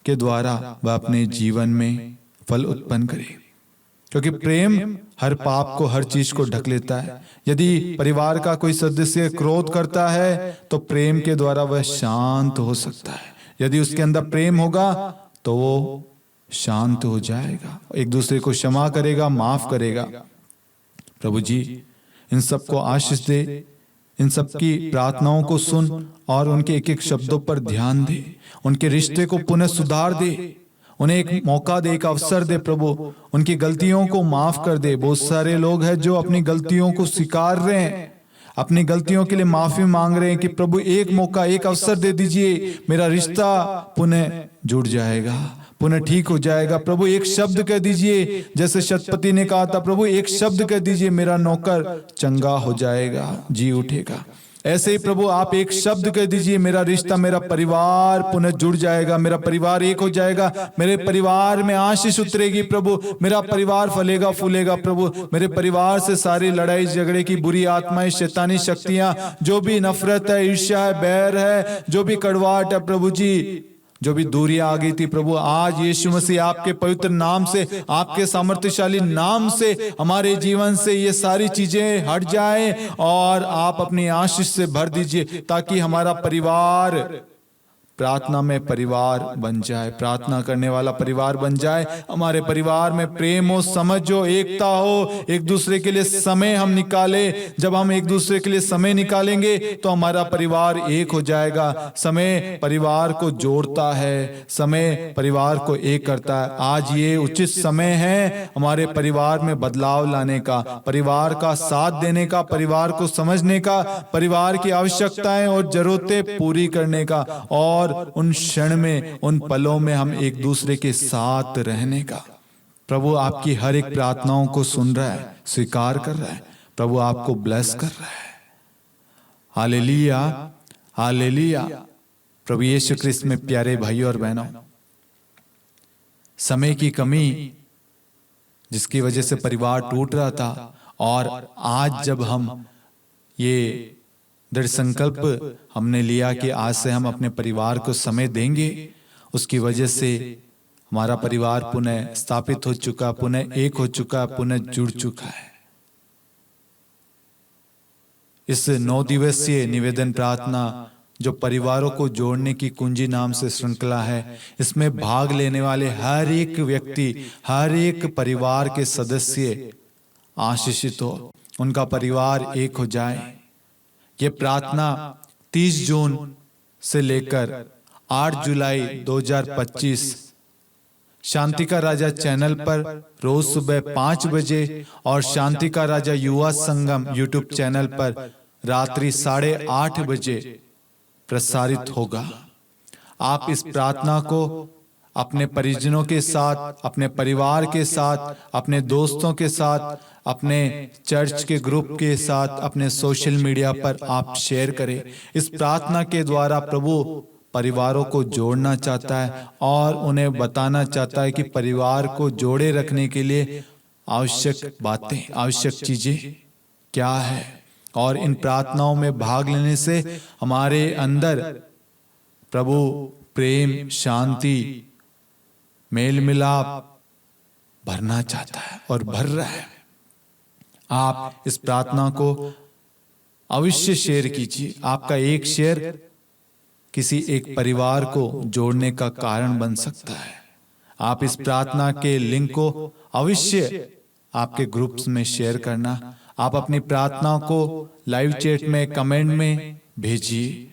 के द्वारा वह अपने जीवन में फल उत्पन्न करे। क्योंकि प्रेम हर पाप को, हर चीज को ढक लेता है। यदि परिवार का कोई सदस्य क्रोध करता है तो प्रेम के द्वारा वह शांत हो सकता है। यदि उसके अंदर प्रेम होगा तो वो शांत हो जाएगा, एक दूसरे को क्षमा करेगा, माफ करेगा। प्रभु जी इन सबको आशीष दे, इन सबकी प्रार्थनाओं को सुन और उनके एक एक शब्दों पर ध्यान दे, उनके रिश्ते को पुनः सुधार दे, उन्हें एक मौका दे, एक अवसर दे प्रभु, उनकी गलतियों को माफ कर दे। बहुत सारे लोग हैं जो अपनी गलतियों को स्वीकार रहे हैं, अपनी गलतियों के लिए माफी मांग रहे हैं कि प्रभु एक मौका, एक अवसर दे दीजिए, मेरा रिश्ता पुनः जुड़ जाएगा, पुनः ठीक हो जाएगा। प्रभु एक शब्द कह दीजिए, जैसे शतपति ने कहा था, प्रभु एक शब्द कह दीजिए, मेरा नौकर चंगा हो जाएगा, जी उठेगा। ऐसे ही प्रभु आप एक शब्द कह दीजिए, मेरा रिश्ता, मेरा परिवार पुनः जुड़ जाएगा, मेरा परिवार एक हो जाएगा, मेरे परिवार में आशीष उतरेगी प्रभु, मेरा परिवार फलेगा फूलेगा प्रभु। मेरे परिवार से सारी लड़ाई झगड़े की बुरी आत्माएं, शैतानी शक्तियां, जो भी नफरत है, ईर्ष्या है, बैर है, जो भी कड़वाहट है प्रभु जी, जो भी दूरियां आ गई थी प्रभु, आज यीशु मसीह आपके पवित्र नाम से, आपके सामर्थ्यशाली नाम से हमारे जीवन से ये सारी चीजें हट जाएं और आप अपनी आशीष से भर दीजिए ताकि हमारा परिवार प्रार्थना में परिवार बन जाए, प्रार्थना करने वाला परिवार बन जाए। हमारे परिवार में प्रेम हो, समझ हो, एकता हो, एक दूसरे के लिए समय हम निकाले। जब हम एक दूसरे के लिए समय निकालेंगे तो हमारा परिवार एक हो जाएगा। समय परिवार को जोड़ता है, समय परिवार को एक करता है। आज ये उचित समय है हमारे परिवार में बदलाव लाने का, परिवार का साथ देने का, परिवार को समझने का, परिवार की आवश्यकताएं और जरूरतें पूरी करने का और उन क्षण में, उन पलों में हम एक दूसरे के साथ रहने का। प्रभु आपकी हर एक प्रार्थनाओं को सुन रहा है, स्वीकार कर रहा है। प्रभु आपको ब्लेस कर रहा है। Hallelujah, hallelujah. प्रभु यीशु ख्रिस्त में प्यारे भाइयों और बहनों, समय की कमी जिसकी वजह से परिवार टूट रहा था, और आज जब हम ये दृढ़ संकल्प हमने लिया कि आज से हम अपने परिवार को समय देंगे, उसकी वजह से हमारा परिवार पुनः स्थापित हो चुका, पुनः एक हो चुका, पुनः जुड़ चुका है। इस 9 दिवसीय निवेदन प्रार्थना जो परिवारों को जोड़ने की कुंजी नाम से श्रृंखला है, इसमें भाग लेने वाले हर एक व्यक्ति, हर एक परिवार के सदस्य आशीषित हो, उनका परिवार एक हो जाए। ये प्रार्थना 30 जून से लेकर 8 जुलाई 2025 शांति का राजा चैनल पर रोज सुबह 5 बजे और शांति का राजा युवा संगम यूट्यूब चैनल पर रात्रि 8:30 बजे प्रसारित होगा। आप इस प्रार्थना को अपने परिजनों के साथ, अपने परिवार के साथ, अपने दोस्तों के साथ, अपने चर्च के ग्रुप के साथ, अपने सोशल मीडिया पर आप शेयर करें। इस प्रार्थना के द्वारा प्रभु परिवारों को जोड़ना चाहता है और उन्हें बताना चाहता है कि परिवार को जोड़े रखने के लिए आवश्यक बातें, आवश्यक चीजें क्या है। और इन प्रार्थनाओं में भाग लेने से हमारे अंदर प्रभु प्रेम, शांति, मेल मिलाप भरना चाहता है और भर रहा है। आप इस प्रार्थना को अवश्य शेयर कीजिए। आपका एक शेयर किसी एक परिवार को जोड़ने का कारण बन सकता है। आप इस प्रार्थना के लिंक को अवश्य आपके ग्रुप्स में शेयर करना। आप अपनी प्रार्थनाओं को लाइव चैट में, कमेंट में भेजिए।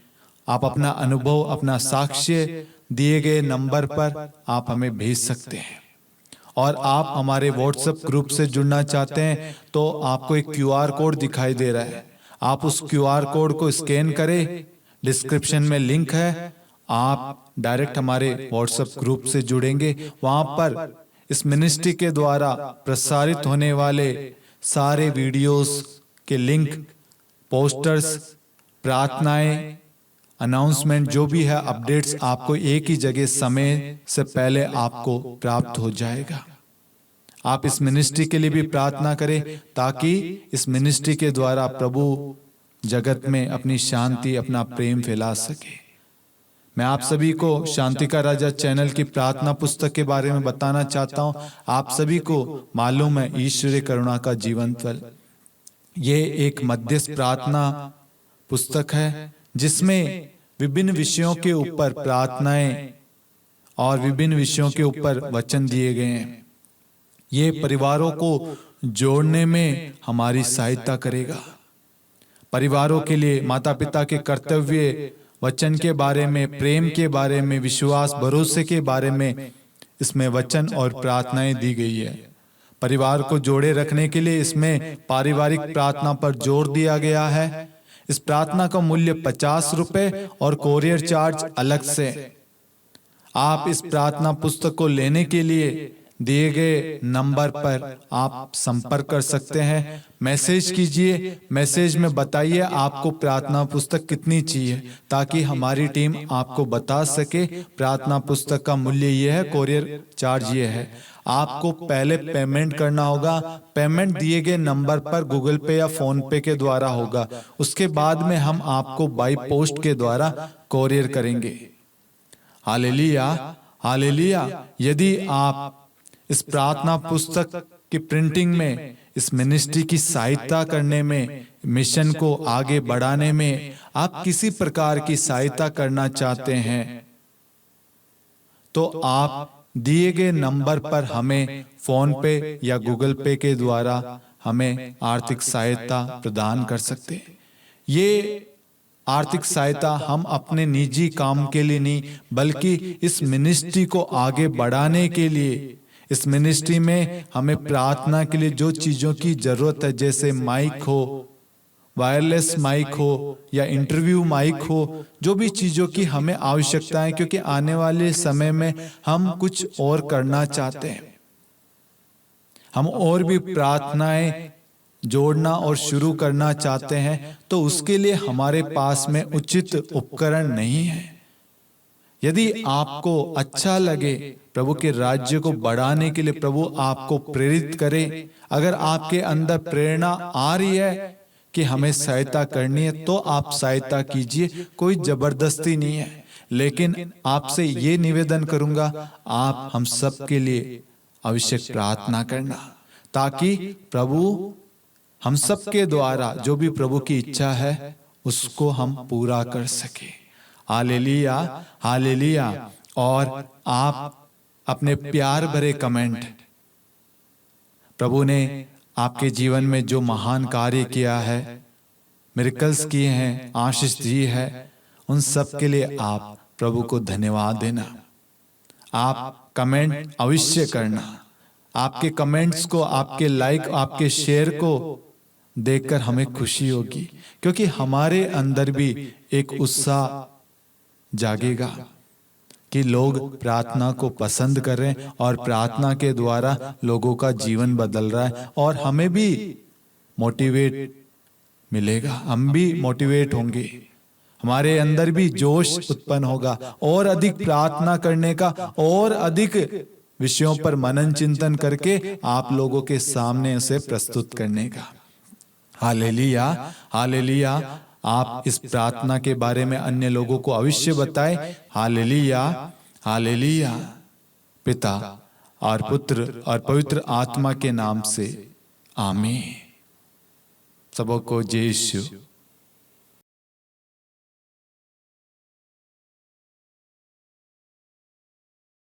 आप अपना अनुभव, अपना साक्ष्य दिए गए नंबर पर आप हमें भेज सकते हैं। और आप हमारे व्हाट्सएप ग्रुप से जुड़ना चाहते हैं तो आपको एक QR कोड दिखाई दे रहा है। आप उस QR कोड को स्कैन करें, डिस्क्रिप्शन में लिंक है, आप डायरेक्ट हमारे व्हाट्सएप ग्रुप से जुड़ेंगे। वहां पर इस मिनिस्ट्री के द्वारा प्रसारित होने वाले सारे वीडियोस के लिंक, पोस्टर्स, प्रार्थनाएं, अनाउंसमेंट, जो भी है अपडेट्स, आपको एक ही जगह समय से पहले आपको प्राप्त हो जाएगा। आप इस मिनिस्ट्री के लिए भी प्रार्थना करें ताकि इस मिनिस्ट्री के द्वारा प्रभु जगत में अपनी शांति, अपना प्रेम फैला सके। मैं आप सभी को शांति का राजा चैनल की प्रार्थना पुस्तक के बारे में बताना चाहता हूं। आप सभी को मालूम है ईश्वरीय करुणा का जीवन फल, ये एक मध्यस्थ प्रार्थना पुस्तक है जिसमें विभिन्न विषयों के ऊपर प्रार्थनाएं और विभिन्न विषयों के ऊपर वचन दिए गए हैं। ये परिवारों को जोड़ने में हमारी सहायता करेगा। परिवारों के लिए माता पिता के कर्तव्य, वचन के बारे में, प्रेम के बारे में, विश्वास, भरोसे के बारे में इसमें वचन और प्रार्थनाएं दी गई है। परिवार को जोड़े रखने के लिए इसमें पारिवारिक प्रार्थना पर जोर दिया गया है। इस प्रार्थना का मूल्य 50 रुपए और कोरियर चार्ज अलग से। आप इस प्रार्थना पुस्तक को लेने के लिए दिए गए नंबर पर आप संपर्क कर सकते हैं। मैसेज कीजिए, मैसेज में बताइए आपको प्रार्थना पुस्तक कितनी चाहिए ताकि हमारी टीम आपको बता सके। प्रार्थना पुस्तक का मूल्य यह है, कोरियर चार्ज ये है। आपको पहले पेमेंट करना होगा। पेमेंट दिए गए नंबर पर गूगल पे या फोन पे के द्वारा होगा। उसके बाद में हम आपको बाई पोस्ट के द्वारा कोरियर करेंगे। Hallelujah, hallelujah. यदि आप इस प्रार्थना पुस्तक की प्रिंटिंग में, इस मिनिस्ट्री की सहायता करने में, मिशन को आगे बढ़ाने में आप किसी प्रकार की सहायता करना चाहते हैं तो आप दिए गए नंबर पर हमें फोन पे या गूगल पे के द्वारा हमें आर्थिक सहायता प्रदान कर सकते हैं। ये आर्थिक सहायता हम अपने निजी काम के लिए नहीं, बल्कि इस मिनिस्ट्री को आगे बढ़ाने के लिए, इस मिनिस्ट्री में हमें प्रार्थना के लिए जो चीजों की जरूरत है, जैसे माइक हो, वायरलेस माइक हो या इंटरव्यू माइक हो, जो भी चीजों की हमें आवश्यकता है, क्योंकि आने वाले समय में हम कुछ और करना चाहते हैं। हम और भी प्रार्थनाएं जोड़ना और शुरू करना चाहते हैं, तो उसके लिए हमारे पास में उचित उपकरण नहीं है। यदि आपको अच्छा लगे, प्रभु के राज्य को बढ़ाने के लिए प्रभु आपको प्रेरित करे, अगर आपके अंदर प्रेरणा आ रही है कि हमें सहायता करनी है, तो आप सहायता कीजिए, कोई जबरदस्ती नहीं है। लेकिन आपसे ये निवेदन करूंगा, आप हम सब के लिए आवश्यक प्रार्थना करना, ताकि प्रभु हम सब के द्वारा जो भी प्रभु की इच्छा है उसको हम पूरा कर सके। Hallelujah, hallelujah. और आप अपने प्यार भरे कमेंट, प्रभु ने आपके जीवन में जो महान कार्य किया है, मिरेकल्स किए हैं, आशीष दी है, उन सब के लिए आप प्रभु को धन्यवाद देना। आप कमेंट अवश्य करना। आपके कमेंट्स को, आपके लाइक, आपके शेयर को देखकर हमें खुशी होगी, क्योंकि हमारे अंदर भी एक उत्साह जागेगा कि लोग प्रार्थना को पसंद कर रहे हैं और प्रार्थना के द्वारा लोगों का जीवन बदल रहा है, और हमें भी मोटिवेट मिलेगा, हम भी मोटिवेट होंगे, हमारे अंदर भी जोश उत्पन्न होगा और अधिक प्रार्थना करने का, और अधिक विषयों पर मनन चिंतन करके आप लोगों के सामने उसे प्रस्तुत करने का। Hallelujah, hallelujah. आप इस प्रार्थना के बारे में अन्य लोगों को अवश्य बताएं। Hallelujah, hallelujah. पिता और पुत्र और पवित्र आत्मा के नाम से आमीन। सबों को जय यीशु।